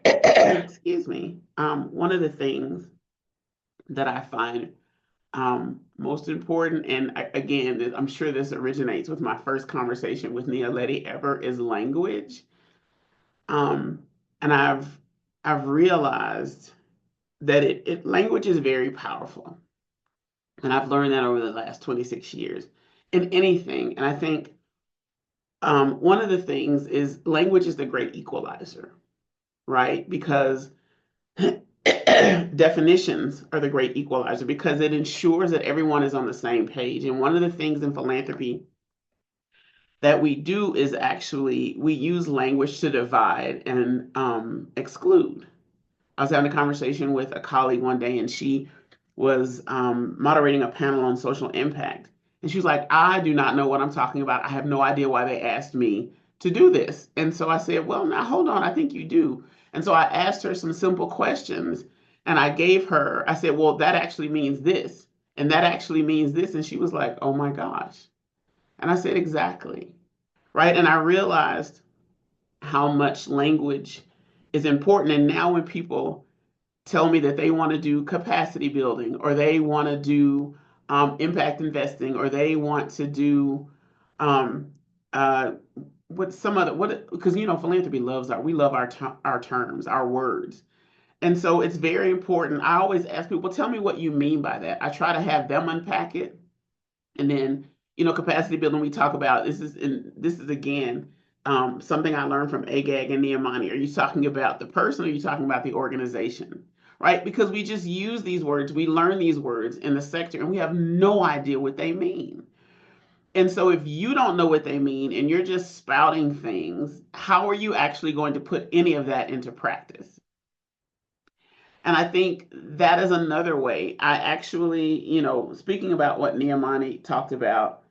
excuse me, one of the things that I find most important, and again, I'm sure this originates with my first conversation with Nyeleti ever, is language. And I've realized that language is very powerful. And I've learned that over the last 26 years in anything. And I think one of the things is language is the great equalizer, right? Because definitions are the great equalizer, because it ensures that everyone is on the same page. And one of the things in philanthropy that we do is actually we use language to divide and exclude. I was having a conversation with a colleague one day, and she was moderating a panel on social impact. And she was like, I do not know what I'm talking about. I have no idea why they asked me to do this. And so I said, well, now hold on, I think you do. And so I asked her some simple questions, and I said, well, that actually means this, and that actually means this. And she was like, oh my gosh. And I said, exactly. Right. And I realized how much language is important. And now when people tell me that they want to do capacity building, or they want to do impact investing, or they want to do because philanthropy we love our terms, our words. And so it's very important. I always ask people, tell me what you mean by that. I try to have them unpack it. And then, capacity building, we talk about, this is again, something I learned from AGAG and Niamani. Are you talking about the person, or are you talking about the organization? Right? Because we just use these words, we learn these words in the sector, and we have no idea what they mean. And so if you don't know what they mean and you're just spouting things, how are you actually going to put any of that into practice? And I think that is another way. I actually, speaking about what Niamani talked about,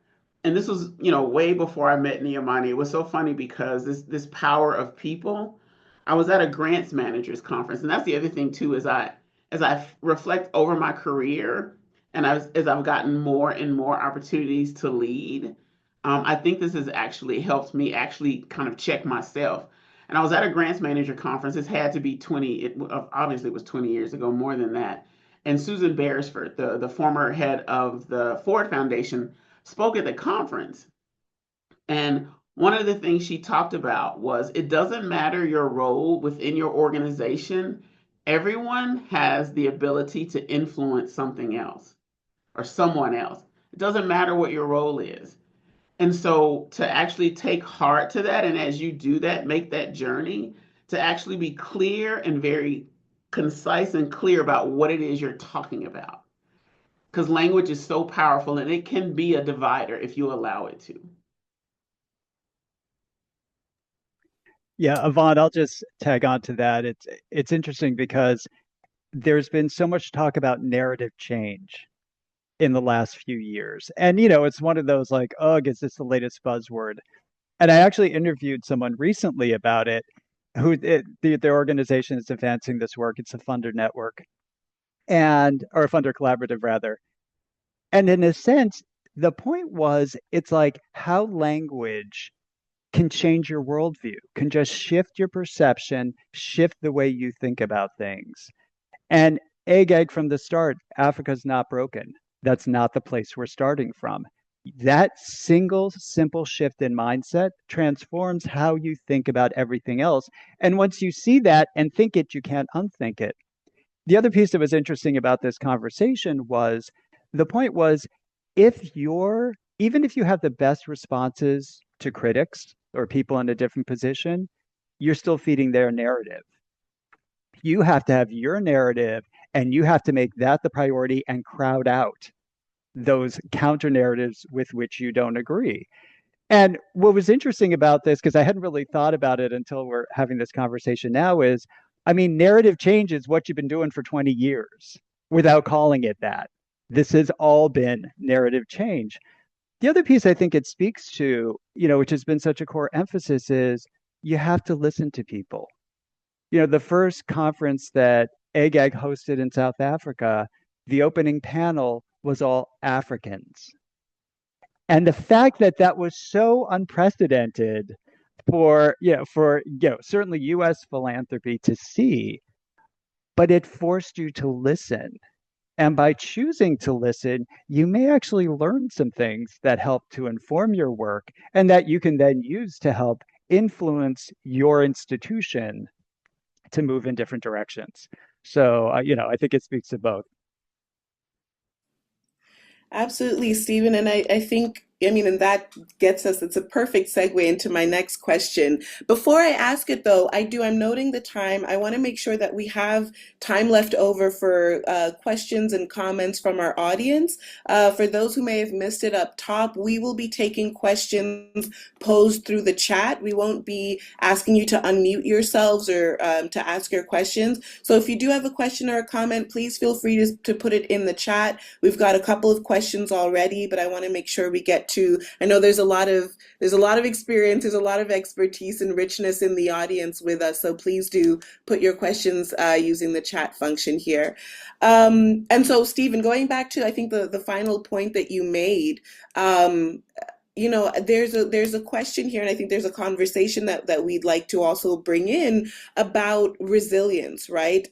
and this was, way before I met Niamani. It was so funny because this power of people. I was at a grants managers conference, and that's the other thing too. As I reflect over my career, and as I've gotten more and more opportunities to lead, I think this has actually helped me actually kind of check myself. And I was at a grants manager conference. This had to be 20, it obviously it was 20 years ago, more than that. And Susan Beresford, the former head of the Ford Foundation, spoke at the conference. And one of the things she talked about was it doesn't matter your role within your organization, everyone has the ability to influence something else or someone else. It doesn't matter what your role is. And so to actually take heart to that, and as you do that, make that journey to actually be clear and very concise and clear about what it is you're talking about. Because language is so powerful and it can be a divider if you allow it to. Yeah, Yvonne, I'll just tag on to that. It's interesting because there's been so much talk about narrative change in the last few years. And it's one of those like, ugh, is this the latest buzzword? And I actually interviewed someone recently about it, their organization is advancing this work. It's a funder network and or a funder collaborative rather. And in a sense, the point was it's like how language can change your worldview, can just shift your perception, shift the way you think about things. And AGAG from the start, Africa's not broken. That's not the place we're starting from. That single simple shift in mindset transforms how you think about everything else. And once you see that and think it, you can't unthink it. The other piece that was interesting about this conversation was the point was even if you have the best responses to critics or people in a different position, you're still feeding their narrative. You have to have your narrative and you have to make that the priority and crowd out those counter narratives with which you don't agree. And what was interesting about this, because I hadn't really thought about it until we're having this conversation now, is I mean, narrative change is what you've been doing for 20 years without calling it that. This has all been narrative change. The other piece I think it speaks to, which has been such a core emphasis, is you have to listen to people. The first conference that AGAG hosted in South Africa, the opening panel was all Africans. And the fact that that was so unprecedented for certainly US philanthropy to see, but it forced you to listen. And by choosing to listen, you may actually learn some things that help to inform your work and that you can then use to help influence your institution to move in different directions. So, I think it speaks to both. Absolutely, Stephen. And I think, I mean, and that gets us, it's a perfect segue into my next question. Before I ask it, though, I'm noting the time. I want to make sure that we have time left over for questions and comments from our audience. For those who may have missed it up top, we will be taking questions posed through the chat. We won't be asking you to unmute yourselves or to ask your questions. So if you do have a question or a comment, please feel free to put it in the chat. We've got a couple of questions already, but I want to make sure we get to, I know there's a lot of experience, there's a lot of expertise and richness in the audience with us. So please do put your questions using the chat function here. And so, Stephen, going back to, I think the final point that you made, there's a question here, and I think there's a conversation that we'd like to also bring in about resilience, right?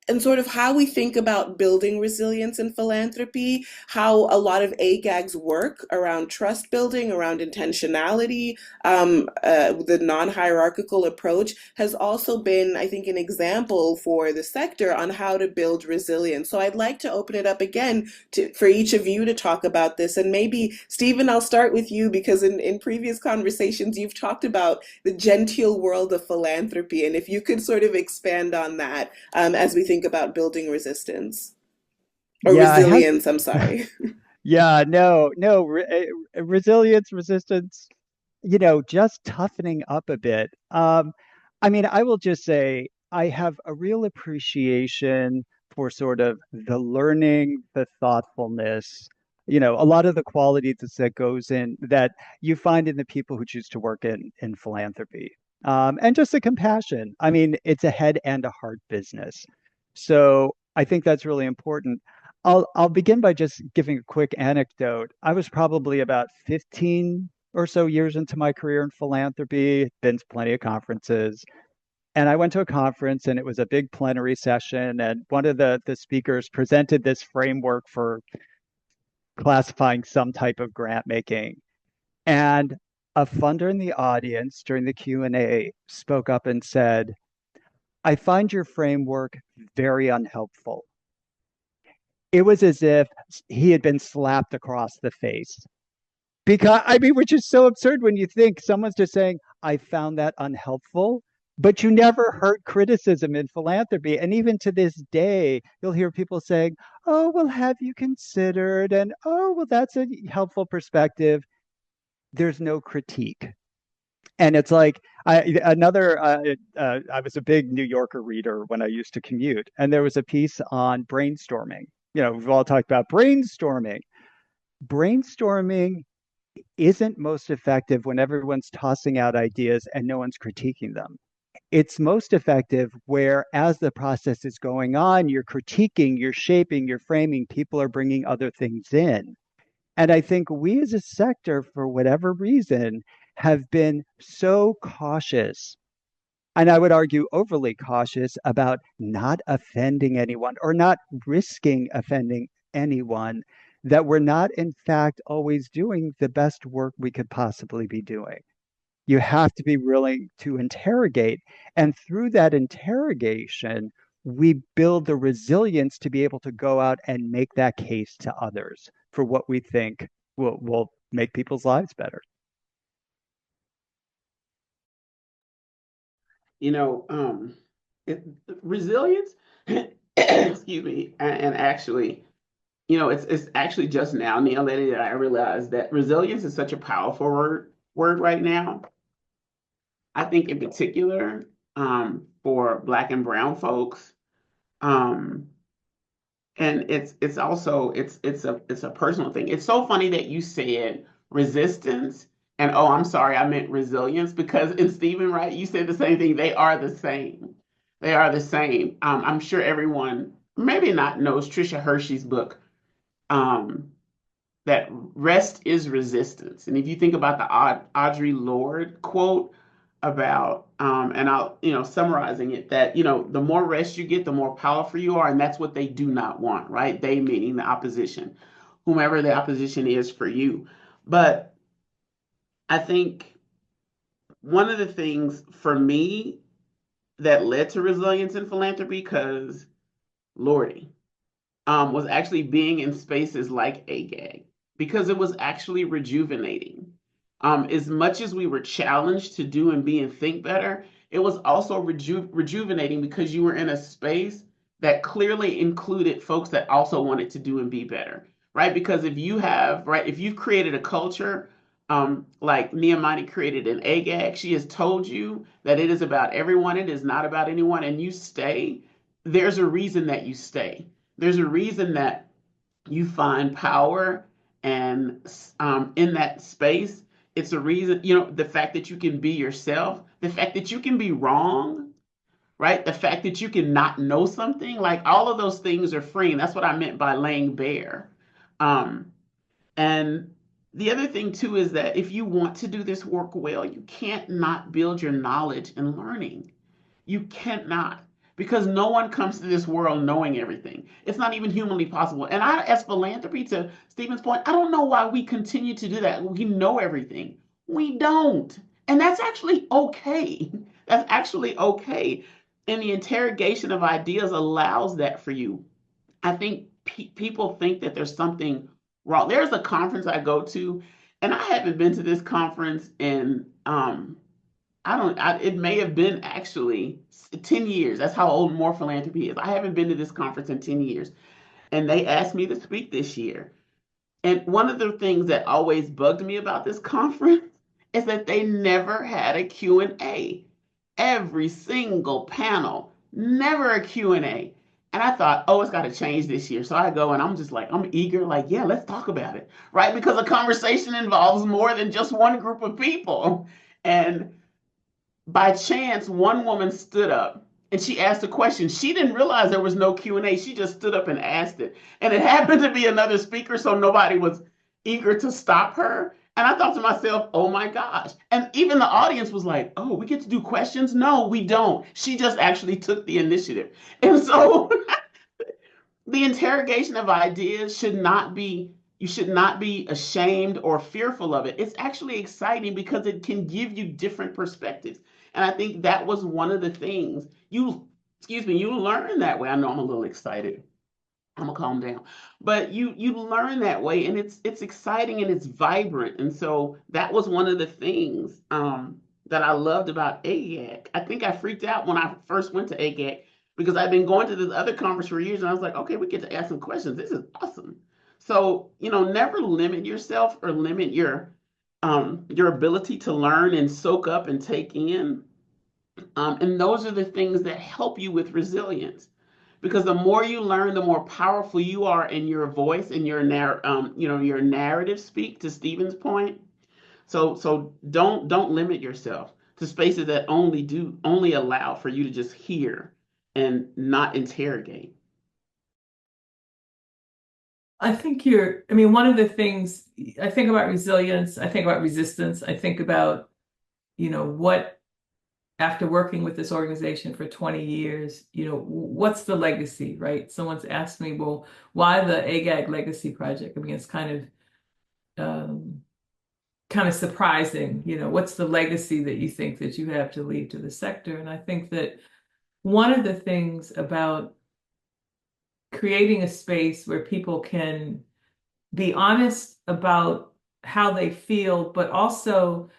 And sort of how we think about building resilience in philanthropy, how a lot of AGAG's work around trust building, around intentionality, the non-hierarchical approach has also been, I think, an example for the sector on how to build resilience. So I'd like to open it up again for each of you to talk about this. And maybe, Stephen, I'll start with you because in previous conversations, you've talked about the genteel world of philanthropy. And if you could sort of expand on that as we think about building resistance or Yeah, I had resilience, I'm sorry. Yeah, no, resilience, resistance, just toughening up a bit. I mean, I will just say I have a real appreciation for sort of the learning, the thoughtfulness, a lot of the qualities that goes in that you find in the people who choose to work in philanthropy. And just the compassion. I mean, it's a head and a heart business. So I think that's really important. I'll begin by just giving a quick anecdote. I was probably about 15 or so years into my career in philanthropy, been to plenty of conferences. And I went to a conference and it was a big plenary session. And one of the speakers presented this framework for classifying some type of grant making. And a funder in the audience during the Q&A spoke up and said, I find your framework very unhelpful. It was as if he had been slapped across the face. Because, I mean, which is so absurd when you think someone's just saying, I found that unhelpful. But you never heard criticism in philanthropy. And even to this day, you'll hear people saying, oh, well, have you considered? And oh, well, that's a helpful perspective. There's no critique. And it's like I was a big New Yorker reader when I used to commute, and there was a piece on brainstorming. You know, we've all talked about brainstorming. Brainstorming isn't most effective when everyone's tossing out ideas and no one's critiquing them. It's most effective where, as the process is going on, you're critiquing, you're shaping, you're framing, people are bringing other things in. And I think we as a sector, for whatever reason, have been so cautious, and I would argue overly cautious about not offending anyone or not risking offending anyone, that we're not, in fact, always doing the best work we could possibly be doing. You have to be willing to interrogate. And through that interrogation, we build the resilience to be able to go out and make that case to others for what we think will make people's lives better. You know, resilience, excuse me, and actually, you know, it's actually just now, Nyeleti, that I realized that resilience is such a powerful word right now. I think in particular, for Black and Brown folks, um, and it's also it's a personal thing. It's so funny that you said resistance and oh, I'm sorry, I meant resilience because in Stephen, right, you said the same thing. They are the same. They are the same. I'm sure everyone maybe not knows Trisha Hershey's book, um, that rest is resistance. And if you think about the Audre Lorde quote about, and I'll, you know, summarizing it, that, you know, the more rest you get, the more powerful you are. And that's what they do not want, right? They meaning the opposition, whomever the opposition is for you. But I think one of the things for me that led to resilience in philanthropy, because Lordy, was actually being in spaces like AGAG because it was actually rejuvenating. As much as we were challenged to do and be and think better, it was also rejuvenating because you were in a space that clearly included folks that also wanted to do and be better, right? Because if you have, right, if you've created a culture, like Niamani created an AGAG, she has told you that it is about everyone, it is not about anyone, and you stay, there's a reason that you stay. There's a reason that you find power and in that space. It's a reason, you know, the fact that you can be yourself, the fact that you can be wrong, right? The fact that you can not know something, like all of those things are freeing. That's what I meant by laying bare. Um, and the other thing too is that if you want to do this work well, you can't not build your knowledge and learning. You cannot, because no one comes to this world knowing everything. It's not even humanly possible. And I, as philanthropy, to Stephen's point, I don't know why we continue to do that. We know everything. We don't. And that's actually okay. That's actually okay. And the interrogation of ideas allows that for you. I think people think that there's something wrong. There's a conference I go to, and I haven't been to this conference in it may have been actually 10 years. That's how old More Philanthropy is. I haven't been to this conference in 10 years. And they asked me to speak this year. And one of the things that always bugged me about this conference is that they never had a Q&A. Every single panel, never a Q&A. And I thought, oh, it's got to change this year. So I go and I'm just like, I'm eager, like, yeah, let's talk about it, right? Because a conversation involves more than just one group of people. And by chance, one woman stood up and she asked a question. She didn't realize there was no Q&A. She just stood up and asked it. And it happened to be another speaker, so nobody was eager to stop her. And I thought to myself, oh my gosh. And even the audience was like, oh, we get to do questions? No, we don't. She just actually took the initiative. And so the interrogation of ideas should not be, you should not be ashamed or fearful of it. It's actually exciting because it can give you different perspectives. And I think that was one of the things you learn that way. I know I'm a little excited. I'm gonna calm down. But you learn that way, and it's exciting and it's vibrant. And so that was one of the things that I loved about AGAG. I think I freaked out when I first went to AGAG because I've been going to this other conference for years, and I was like, okay, we get to ask some questions. This is awesome. So, never limit yourself or limit your ability to learn and soak up and take in. And those are the things that help you with resilience. Because the more you learn, the more powerful you are in your voice and your your narrative speak, to Stephen's point. So don't limit yourself to spaces that only allow for you to just hear and not interrogate. One of the things I think about resilience, I think about resistance, I think about, what, after working with this organization for 20 years, what's the legacy, right? Someone's asked me, well, why the AGAG Legacy Project? It's kind of surprising, what's the legacy that you think that you have to leave to the sector? And I think that one of the things about creating a space where people can be honest about how they feel, but also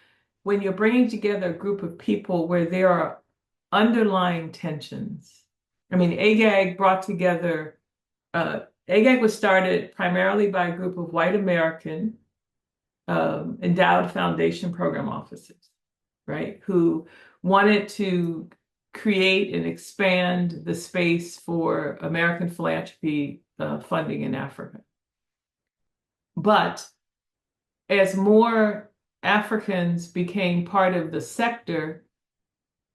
when you're bringing together a group of people where there are underlying tensions. AGAG brought together, AGAG was started primarily by a group of white American endowed foundation program officers, right, who wanted to create and expand the space for American philanthropy funding in Africa. But as more Africans became part of the sector,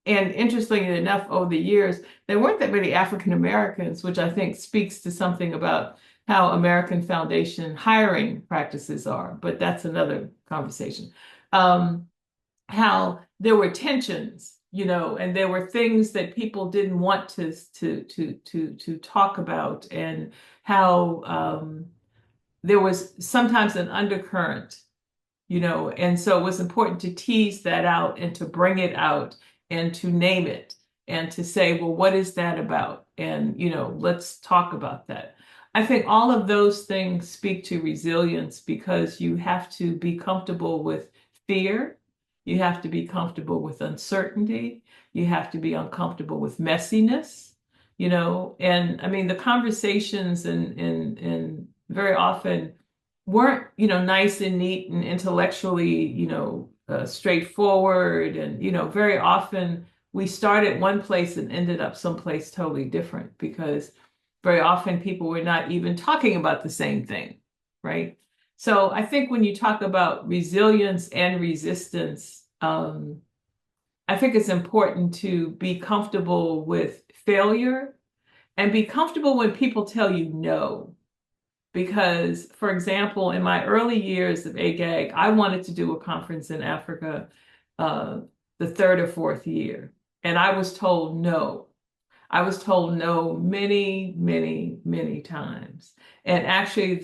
and interestingly enough, over the years, there weren't that many African Americans, which I think speaks to something about how American foundation hiring practices are, but that's another conversation. How there were tensions, and there were things that people didn't want to talk about, and how there was sometimes an undercurrent, and so it was important to tease that out and to bring it out and to name it and to say, well, what is that about? And, let's talk about that. I think all of those things speak to resilience because you have to be comfortable with fear. You have to be comfortable with uncertainty. You have to be uncomfortable with messiness, and the conversations and very often weren't, nice and neat and intellectually, straightforward. And, very often we started one place and ended up someplace totally different because very often people were not even talking about the same thing, right? So I think when you talk about resilience and resistance, I think it's important to be comfortable with failure and be comfortable when people tell you no. Because, for example, in my early years of AGAG, I wanted to do a conference in Africa the third or fourth year. And I was told no. I was told no many, many, many times. And actually,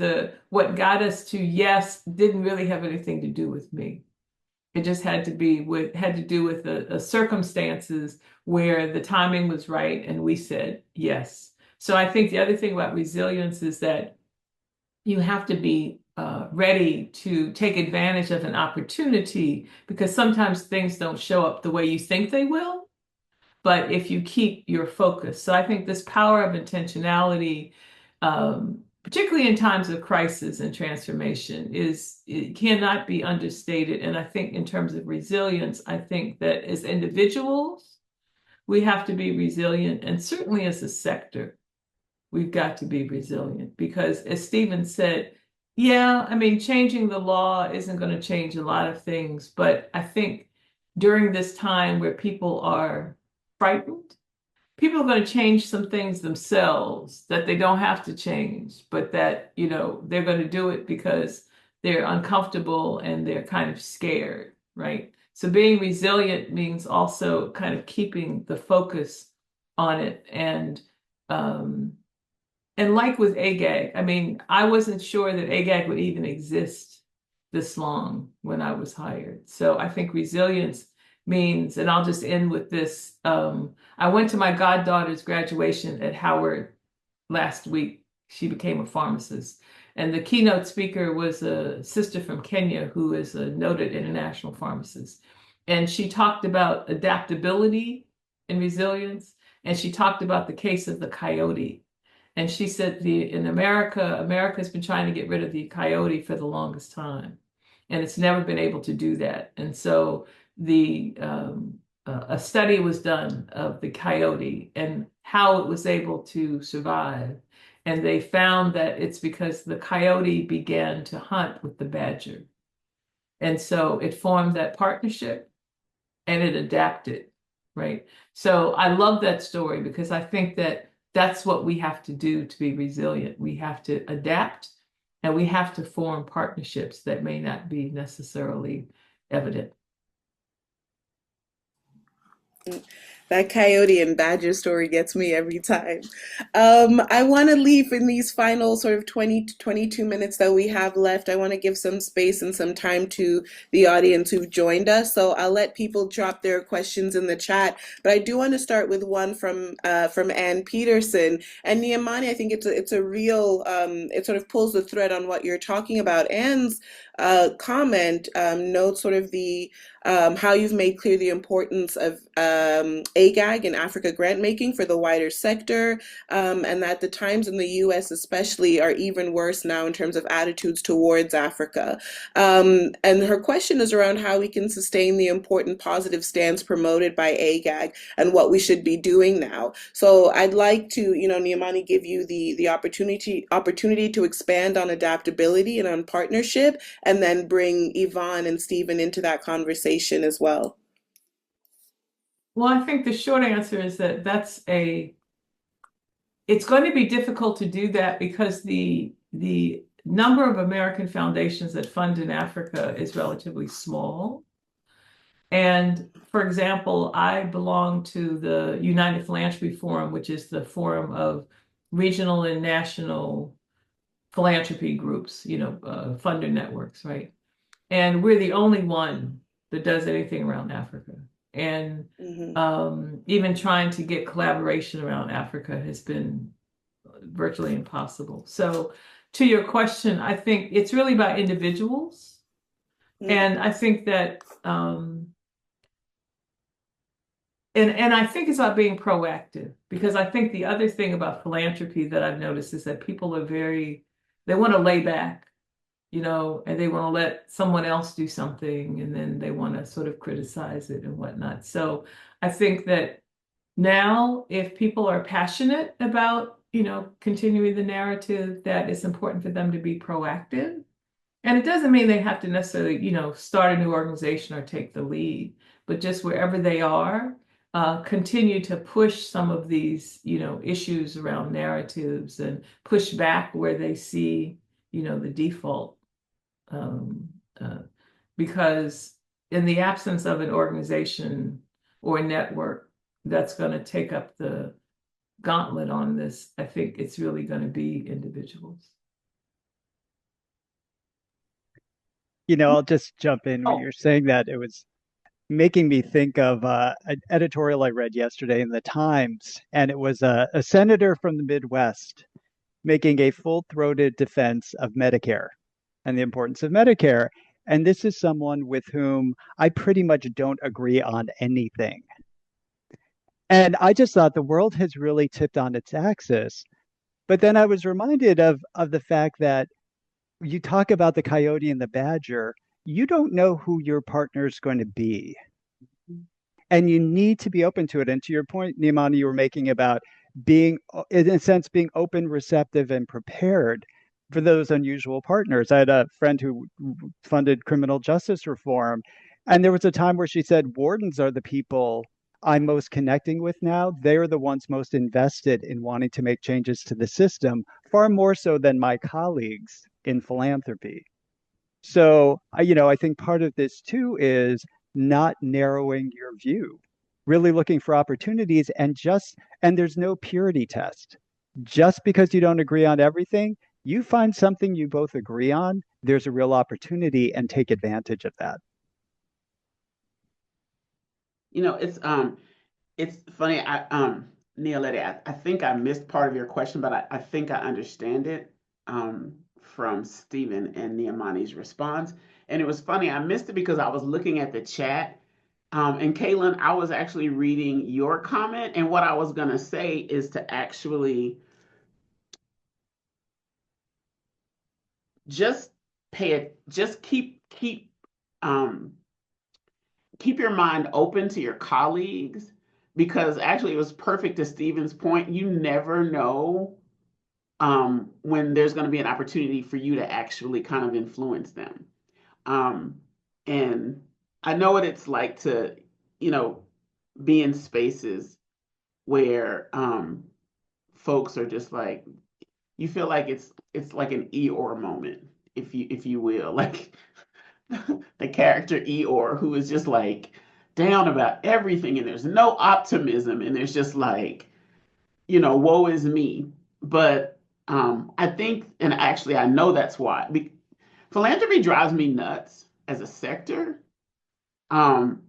what got us to yes didn't really have anything to do with me. It just had to do with the circumstances where the timing was right, and we said yes. So I think the other thing about resilience is that you have to be ready to take advantage of an opportunity, because sometimes things don't show up the way you think they will, but if you keep your focus. So I think this power of intentionality, particularly in times of crisis and transformation, it cannot be understated. And I think in terms of resilience, I think that as individuals, we have to be resilient, and certainly as a sector, we've got to be resilient because, as Stephen said, changing the law isn't going to change a lot of things. But I think during this time where people are frightened, people are going to change some things themselves that they don't have to change, but that, they're going to do it because they're uncomfortable and they're kind of scared, right? So being resilient means also kind of keeping the focus on it. And like with AGAG, I mean, I wasn't sure that AGAG would even exist this long when I was hired. So I think resilience means, and I'll just end with this. I went to my goddaughter's graduation at Howard last week. She became a pharmacist. And the keynote speaker was a sister from Kenya who is a noted international pharmacist. And she talked about adaptability and resilience. And she talked about the case of the coyote. And she said in America's been trying to get rid of the coyote for the longest time, and it's never been able to do that. And so a study was done of the coyote and how it was able to survive. And they found that it's because the coyote began to hunt with the badger. And so it formed that partnership and it adapted, right? So I love that story because I think that that's what we have to do to be resilient. We have to adapt and we have to form partnerships that may not be necessarily evident. That coyote and badger story gets me every time. I want to leave in these final sort of 20 to 22 minutes that we have left. I want to give some space and some time to the audience who've joined us. So I'll let people drop their questions in the chat. But I do want to start with one from Ann Peterson. And Niamani, I think it's a real, it sort of pulls the thread on what you're talking about. Ann's comment notes sort of the how you've made clear the importance of AGAG and Africa grant making for the wider sector, and that the times in the US especially are even worse now in terms of attitudes towards Africa. And her question is around how we can sustain the important positive stance promoted by AGAG and what we should be doing now. So I'd like to, Niamani, give you the opportunity to expand on adaptability and on partnership, and then bring Yvonne and Stephen into that conversation as well. Well, I think the short answer is that it's going to be difficult to do that because the number of American foundations that fund in Africa is relatively small. And for example, I belong to the United Philanthropy Forum, which is the forum of regional and national philanthropy groups, funder networks, right? And we're the only one that does anything around Africa. And even trying to get collaboration around Africa has been virtually impossible. So to your question, I think it's really about individuals. And I think that, and I think it's about being proactive, because I think the other thing about philanthropy that I've noticed is that people are they want to lay back, and they want to let someone else do something, and then they want to sort of criticize it and whatnot. So I think that now, if people are passionate about, continuing the narrative, that it's important for them to be proactive. And it doesn't mean they have to necessarily, start a new organization or take the lead, but just wherever they are, continue to push some of these, issues around narratives and push back where they see, the default. Because in the absence of an organization or a network that's going to take up the gauntlet on this, I think it's really going to be individuals. I'll just jump in when you're saying that. It was making me think of an editorial I read yesterday in the Times, and it was a senator from the Midwest making a full-throated defense of Medicare and the importance of Medicare. And this is someone with whom I pretty much don't agree on anything. And I just thought the world has really tipped on its axis. But then I was reminded of the fact that you talk about the coyote and the badger, you don't know who your partner is going to be. And you need to be open to it. And to your point, Niamani, you were making about being, in a sense, being open, receptive, and prepared for those unusual partners. I had a friend who funded criminal justice reform, and there was a time where she said wardens are the people I'm most connecting with now, they're the ones most invested in wanting to make changes to the system, far more so than my colleagues in philanthropy. So, I think part of this too is not narrowing your view, really looking for opportunities and there's no purity test. Just because you don't agree on everything, you find something you both agree on, there's a real opportunity and take advantage of that. It's funny. Nyeleti, I think I missed part of your question, but I think I understand it from Stephen and Niamani's response. And it was funny, I missed it because I was looking at the chat. And Caitlin, I was actually reading your comment, and what I was gonna say is to actually just just um keep your mind open to your colleagues, because actually it was perfect to Stephen's point. You never know when there's going to be an opportunity for you to actually kind of influence them. And I know what it's like to, you know, be in spaces where folks are just like, you feel like it's like an Eeyore moment, if you will, like the character Eeyore, who is just like down about everything, and there's no optimism, and there's just like, woe is me. But I think, and actually I know that's why. Philanthropy drives me nuts as a sector. Um,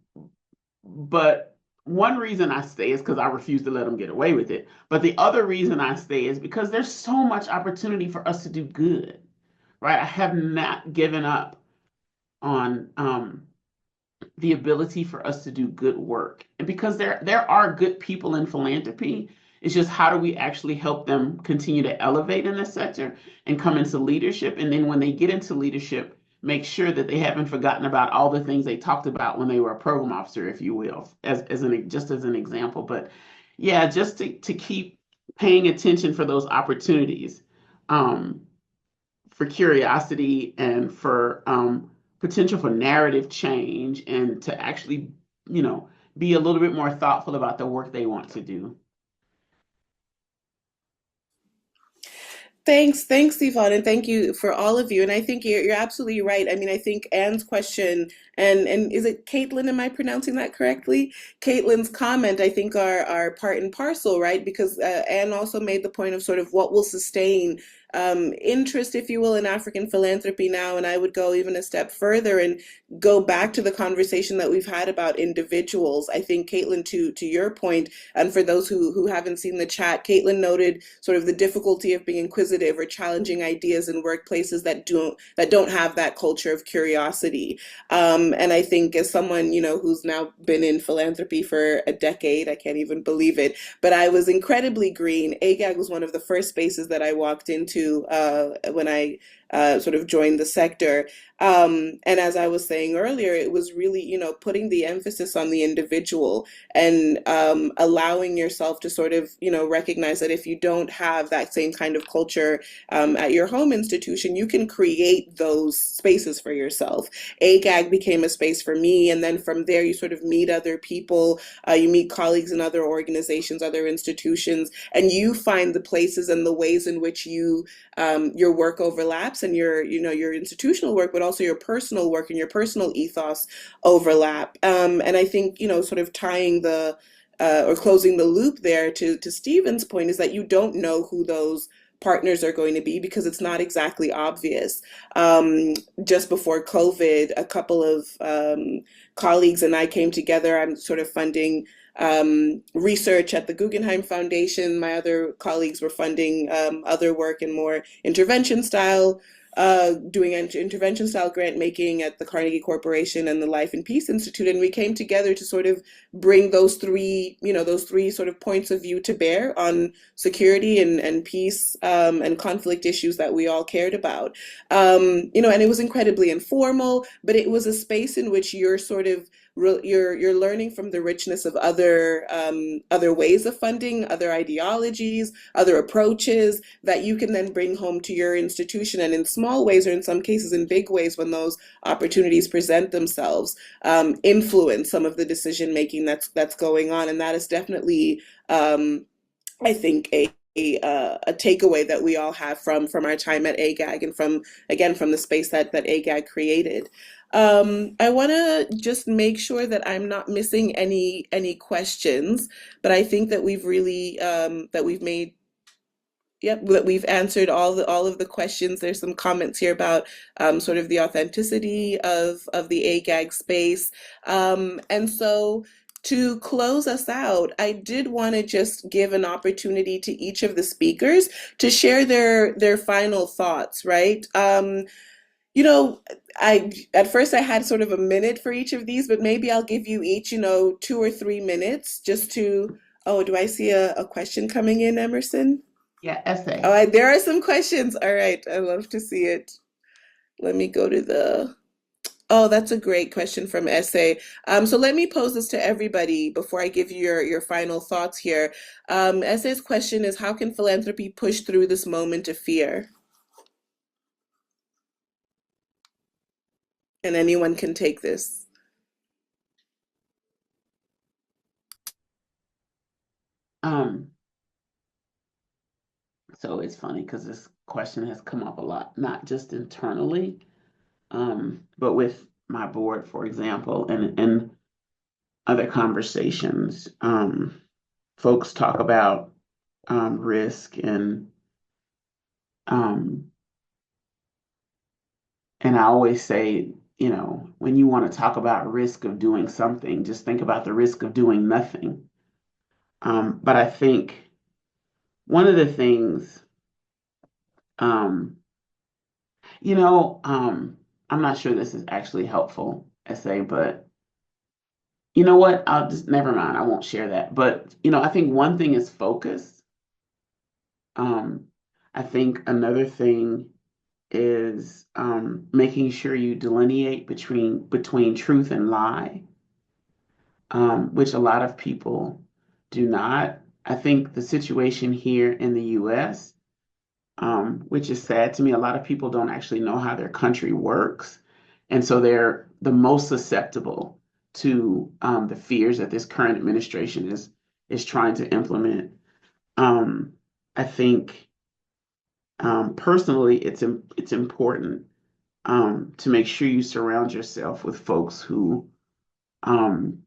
but one reason I stay is because I refuse to let them get away with it. But the other reason I stay is because there's so much opportunity for us to do good, right? I have not given up on the ability for us to do good work. And because there are good people in philanthropy, it's just how do we actually help them continue to elevate in this sector and come into leadership? And then when they get into leadership, make sure that they haven't forgotten about all the things they talked about when they were a program officer, if you will, just as an example. But yeah, just to keep paying attention for those opportunities, um, for curiosity and for potential for narrative change, and to actually, be a little bit more thoughtful about the work they want to do. Thanks, Yvonne, and thank you for all of you. And I think you're absolutely right. I mean, I think Anne's question and is it Caitlin? Am I pronouncing that correctly? Caitlin's comment, I think, are part and parcel, right? Because Anne also made the point of sort of what will sustain interest, if you will, in African philanthropy now. And I would go even a step further and go back to the conversation that we've had about individuals. I think, Caitlin, to your point, and for those who haven't seen the chat, Caitlin noted sort of the difficulty of being inquisitive or challenging ideas in workplaces that don't have that culture of curiosity. And I think, as someone, who's now been in philanthropy for a decade, I can't even believe it, but I was incredibly green. AGAG was one of the first spaces that I walked into when I sort of joined the sector. And as I was saying earlier, it was really, putting the emphasis on the individual and allowing yourself to sort of, recognize that if you don't have that same kind of culture at your home institution, you can create those spaces for yourself. AGAG became a space for me, and then from there you sort of meet other people, you meet colleagues in other organizations, other institutions, and you find the places and the ways in which your work overlaps, and your institutional work, but also your personal work and your personal ethos overlap. And I think, sort of tying or closing the loop there to Stephen's point, is that you don't know who those partners are going to be because it's not exactly obvious. Just before COVID, a couple of colleagues and I came together. I'm sort of funding research at the Guggenheim Foundation. My other colleagues were funding other work in more intervention style, doing intervention style grant making at the Carnegie Corporation and the Life and Peace Institute. And we came together to sort of bring those three sort of points of view to bear on security and peace and conflict issues that we all cared about. And it was incredibly informal, but it was a space in which you're sort of you're learning from the richness of other ways of funding, other ideologies, other approaches that you can then bring home to your institution, and in small ways or in some cases in big ways when those opportunities present themselves, influence some of the decision making that's going on, and that is definitely I think a takeaway that we all have from our time at AGAG and from again from the space that AGAG created. I want to just make sure that I'm not missing any questions, but I think that we've really that we've made. Yep, that we've answered all of the questions. There's some comments here about sort of the authenticity of the AGAG space, and so to close us out, I did want to just give an opportunity to each of the speakers to share their final thoughts. Right? You know, I at first I had sort of a minute for each of these, but maybe I'll give you each, 2 or 3 minutes just to. Oh, do I see a question coming in, Emerson? Yeah, Oh, essay. there are some questions. All right, I love to see it. Let me go to the. Oh, that's a great question from Essay. So let me pose this to everybody before I give you your final thoughts here. Essay's question is, how can philanthropy push through this moment of fear? And anyone can take this. Um, so it's funny because this question has come up a lot, not just internally, but with my board, for example, and other conversations. Folks talk about risk um, and I always say, when you want to talk about risk of doing something, just think about the risk of doing nothing. But I think one of the things, um, I'm not sure this is actually helpful, essay, but you know what? I'll just never mind. I won't share that. But I think one thing is focus. Um, I think another thing is making sure you delineate between truth and lie, which a lot of people do not. I think the situation here in the U.S., which is sad to me, a lot of people don't actually know how their country works, and so they're the most susceptible to the fears that this current administration is trying to implement. I think personally, it's important to make sure you surround yourself with folks who um,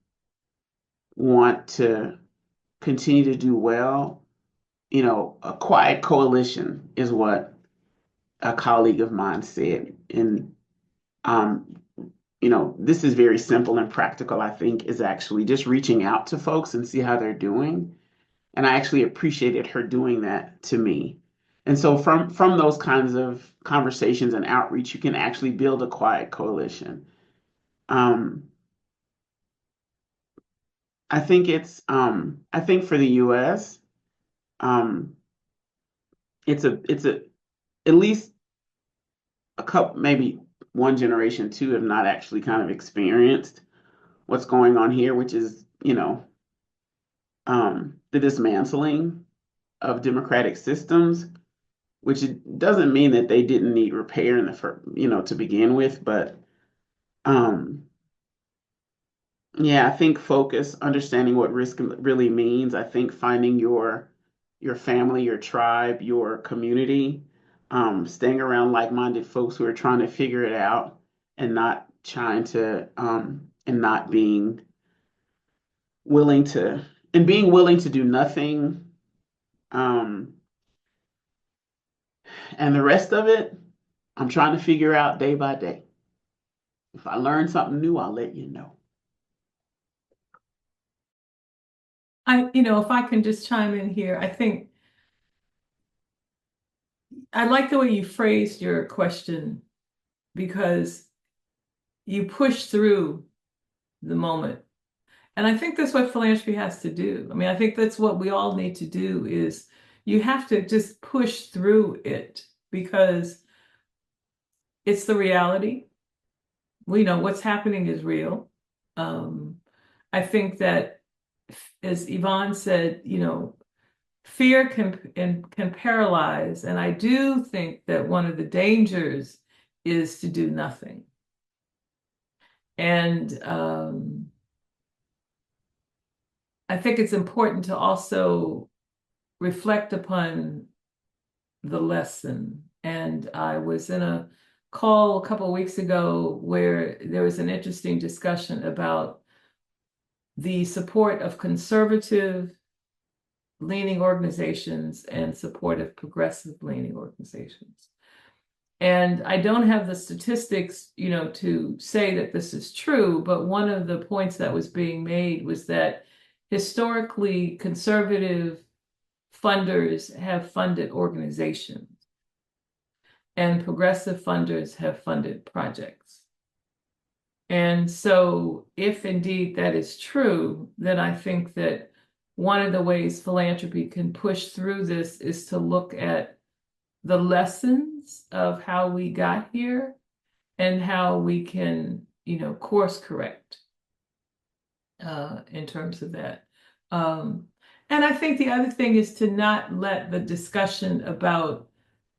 want to continue to do well. A quiet coalition is what a colleague of mine said. And, um, this is very simple and practical, I think, is actually just reaching out to folks and see how they're doing. And I actually appreciated her doing that to me. And so from those kinds of conversations and outreach, you can actually build a quiet coalition. Um, I think for the US, um, it's at least a couple, maybe one generation, two have not actually kind of experienced what's going on here, which is, the dismantling of democratic systems, which it doesn't mean that they didn't need repair in the first, to begin with, but um, yeah, I think focus, understanding what risk really means. I think finding your family, your tribe, your community, staying around like-minded folks who are trying to figure it out and not trying to and not being willing to being willing to do nothing. Um, and the rest of it, I'm trying to figure out day by day. If I learn something new, I'll let you know. If I can just chime in here, I think I like the way you phrased your question because you push through the moment. And I think that's what philanthropy has to do. I mean, I think that's what we all need to do is you have to just push through it because it's the reality. We know what's happening is real. I think that, as Yvonne said, fear can paralyze, and I do think that one of the dangers is to do nothing. And I think it's important to also reflect upon the lesson. And I was in a call a couple of weeks ago where there was an interesting discussion about the support of conservative leaning organizations and support of progressive leaning organizations. And I don't have the statistics, to say that this is true, but one of the points that was being made was that historically conservative funders have funded organizations and progressive funders have funded projects. And so if indeed that is true, then I think that one of the ways philanthropy can push through this is to look at the lessons of how we got here and how we can, course correct in terms of that. And I think the other thing is to not let the discussion about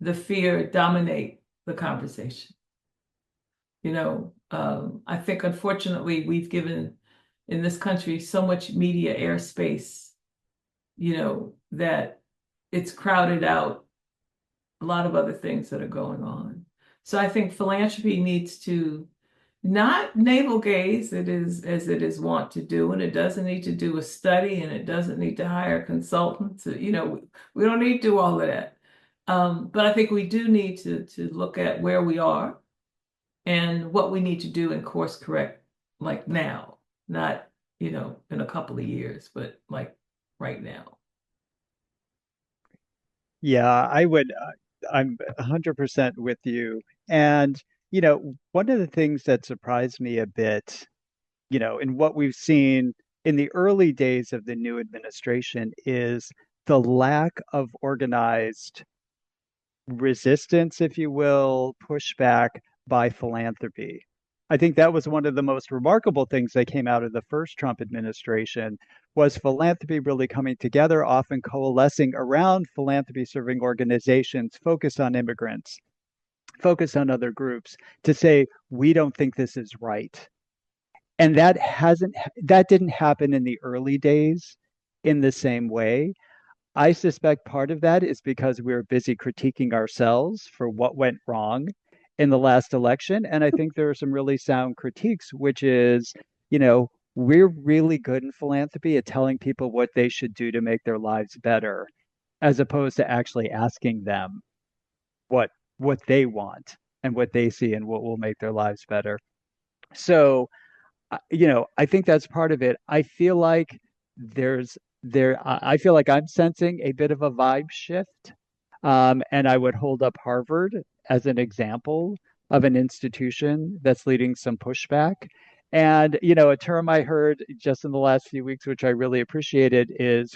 the fear dominate the conversation. I think unfortunately we've given in this country so much media airspace, that it's crowded out a lot of other things that are going on. So I think philanthropy needs to not navel gaze as it is wont to do, and it doesn't need to do a study, and it doesn't need to hire consultants. We don't need to do all of that. But I think we do need to look at where we are and what we need to do and course correct, like now, not in a couple of years, but like right now. Yeah, I'm 100% with you. And, one of the things that surprised me a bit, in what we've seen in the early days of the new administration is the lack of organized resistance, if you will, pushback by philanthropy. I think that was one of the most remarkable things that came out of the first Trump administration was philanthropy really coming together, often coalescing around philanthropy serving organizations focused on immigrants, focused on other groups to say, we don't think this is right. And that didn't happen in the early days in the same way. I suspect part of that is because we were busy critiquing ourselves for what went wrong in the last election. And I think there are some really sound critiques, which is, we're really good in philanthropy at telling people what they should do to make their lives better, as opposed to actually asking them what they want and what they see and what will make their lives better. So, I think that's part of it. I feel like I feel like I'm sensing a bit of a vibe shift. And I would hold up Harvard as an example of an institution that's leading some pushback. And, a term I heard just in the last few weeks, which I really appreciated, is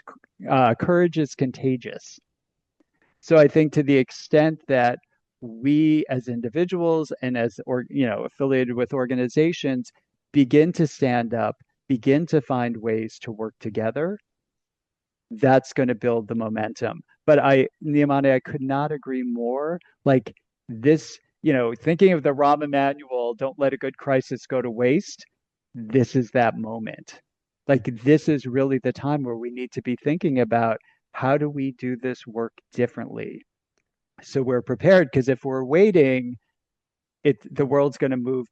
courage is contagious. So I think to the extent that we as individuals and as affiliated with organizations begin to stand up, begin to find ways to work together, that's going to build the momentum. But Niamani, I could not agree more. Like this, thinking of the Rahm Emanuel, don't let a good crisis go to waste. This is that moment. Like this is really the time where we need to be thinking about how do we do this work differently so we're prepared, because if we're waiting, the world's going to move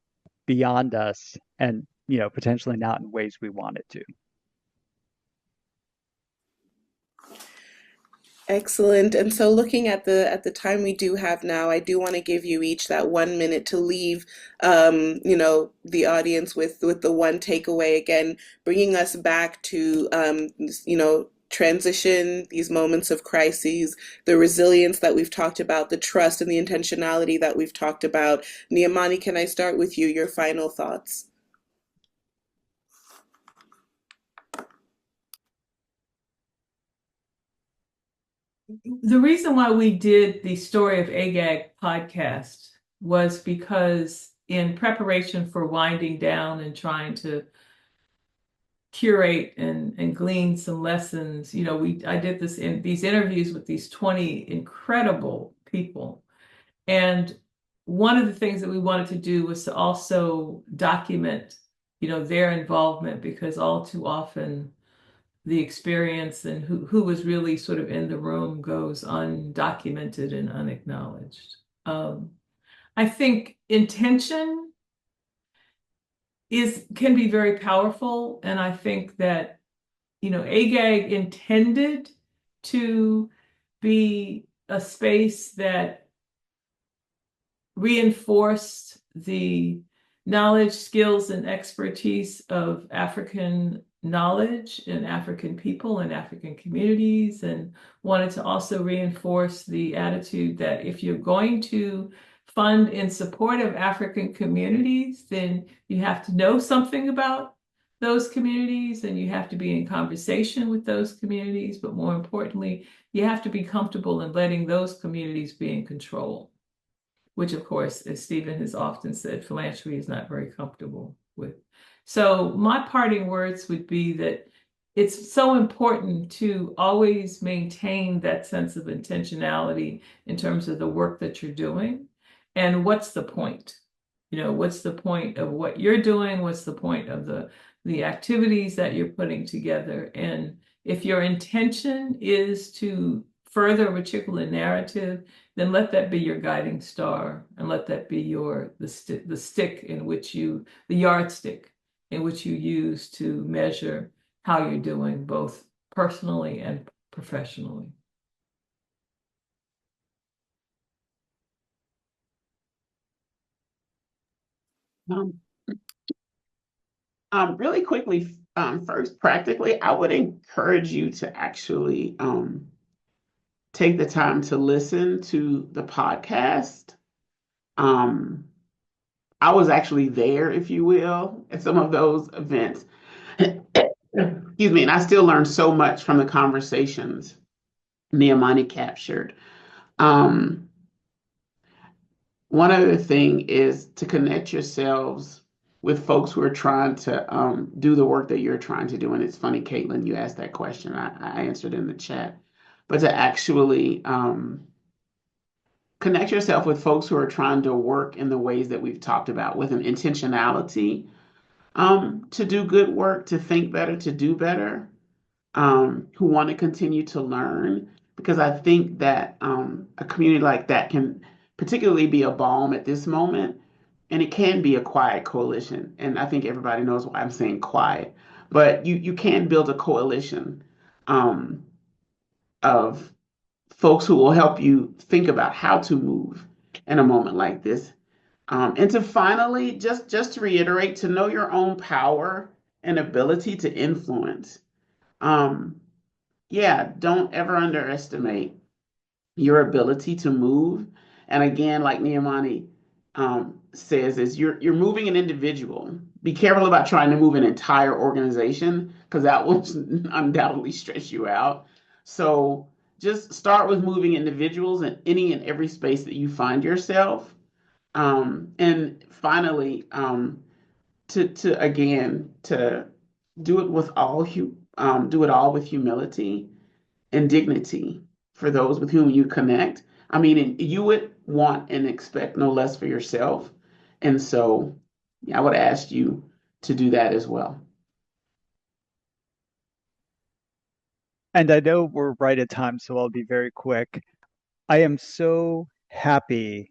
beyond us and potentially not in ways we want it to. Excellent. And so looking at the time we do have now, I do want to give you each that 1 minute to leave the audience with the one takeaway, again, bringing us back to transition, these moments of crises, the resilience that we've talked about, the trust and the intentionality that we've talked about. Niamani, can I start with you? Your final thoughts? The reason why we did the Story of AGAG podcast was because in preparation for winding down and trying to curate and glean some lessons. I did these interviews with these 20 incredible people. And one of the things that we wanted to do was to also document, their involvement, because all too often the experience and who was really sort of in the room goes undocumented and unacknowledged. I think intention can be very powerful, and I think that AGAG intended to be a space that reinforced the knowledge, skills, and expertise of African knowledge and African people and African communities, and wanted to also reinforce the attitude that if you're going to fund in support of African communities, then you have to know something about those communities and you have to be in conversation with those communities. But more importantly, you have to be comfortable in letting those communities be in control, which of course, as Stephen has often said, philanthropy is not very comfortable with. So my parting words would be that it's so important to always maintain that sense of intentionality in terms of the work that you're doing. And what's the point? What's the point of what you're doing? What's the point of the activities that you're putting together? And if your intention is to further a particular narrative, then let that be your guiding star, and let that be the yardstick in which you use to measure how you're doing, both personally and professionally. Really quickly, first, practically, I would encourage you to actually take the time to listen to the podcast. I was actually there, if you will, at some of those events. Excuse me, and I still learned so much from the conversations Niamani captured. One other thing is to connect yourselves with folks who are trying to do the work that you're trying to do. And it's funny, Caitlin, you asked that question. I answered in the chat. But to actually connect yourself with folks who are trying to work in the ways that we've talked about, with an intentionality to do good work, to think better, to do better, who want to continue to learn. Because I think that a community like that can particularly be a balm at this moment. And it can be a quiet coalition. And I think everybody knows why I'm saying quiet. But you can build a coalition of folks who will help you think about how to move in a moment like this. And to finally, just to reiterate, to know your own power and ability to influence. Yeah, don't ever underestimate your ability to move. And again, like Niamani says, is you're moving an individual. Be careful about trying to move an entire organization, because that will undoubtedly stress you out. So just start with moving individuals in any and every space that you find yourself. And finally, to do it with do it all with humility and dignity for those with whom you connect. I mean, you would want and expect no less for yourself. And so I would ask you to do that as well. And I know we're right at time, so I'll be very quick. I am so happy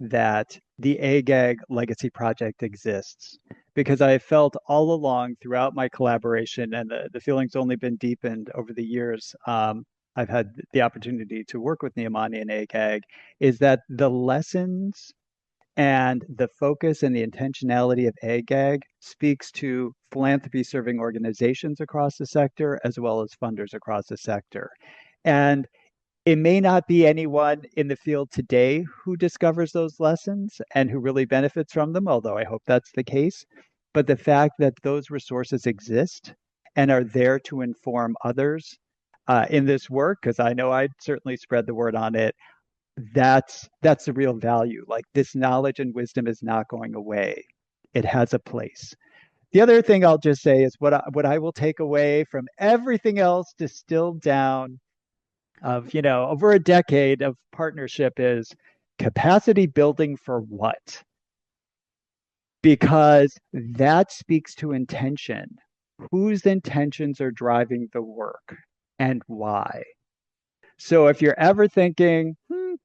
that the AGAG Legacy Project exists, because I felt all along throughout my collaboration, and the feeling's only been deepened over the years. I've had the opportunity to work with Niamani and AGAG, is that the lessons and the focus and the intentionality of AGAG speaks to philanthropy serving organizations across the sector, as well as funders across the sector. And it may not be anyone in the field today who discovers those lessons and who really benefits from them, although I hope that's the case. But the fact that those resources exist and are there to inform others in this work, because I know I'd certainly spread the word on it, that's the real value. Like, this knowledge and wisdom is not going away. It has a place. The other thing I'll just say is what I will take away from everything else distilled down of, over a decade of partnership is capacity building for what? Because that speaks to intention. Whose intentions are driving the work and why? So if you're ever thinking,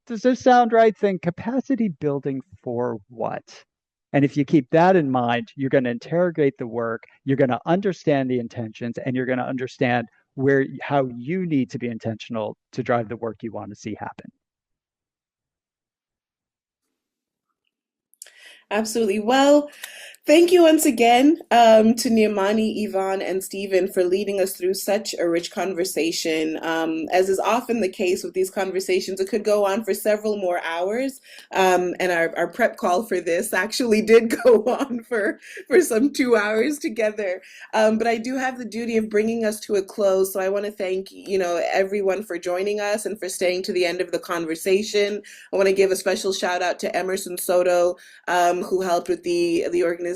does this sound right? Think capacity building for what? And if you keep that in mind, you're going to interrogate the work, you're going to understand the intentions, and you're going to understand how you need to be intentional to drive the work you want to see happen. Absolutely. Well, thank you once again to Niamani, Yvonne, and Stephen for leading us through such a rich conversation. As is often the case with these conversations, it could go on for several more hours. And our prep call for this actually did go on for some 2 hours together. But I do have the duty of bringing us to a close. So I want to thank, everyone for joining us and for staying to the end of the conversation. I want to give a special shout out to Emerson Soto, who helped with the organization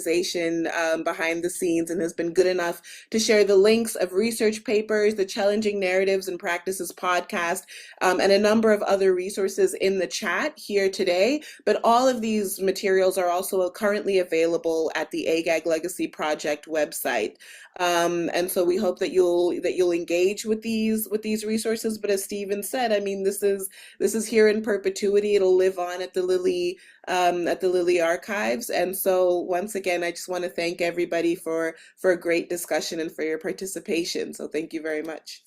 behind the scenes and has been good enough to share the links of research papers, the Challenging Narratives and Practices podcast, and a number of other resources in the chat here today. But all of these materials are also currently available at the AGAG Legacy Project website. And so we hope that you'll engage with these resources. But as Stephen said, I mean, this is here in perpetuity. It'll live on at the Lilly Archives. And so once again, I just want to thank everybody for a great discussion and for your participation. So thank you very much.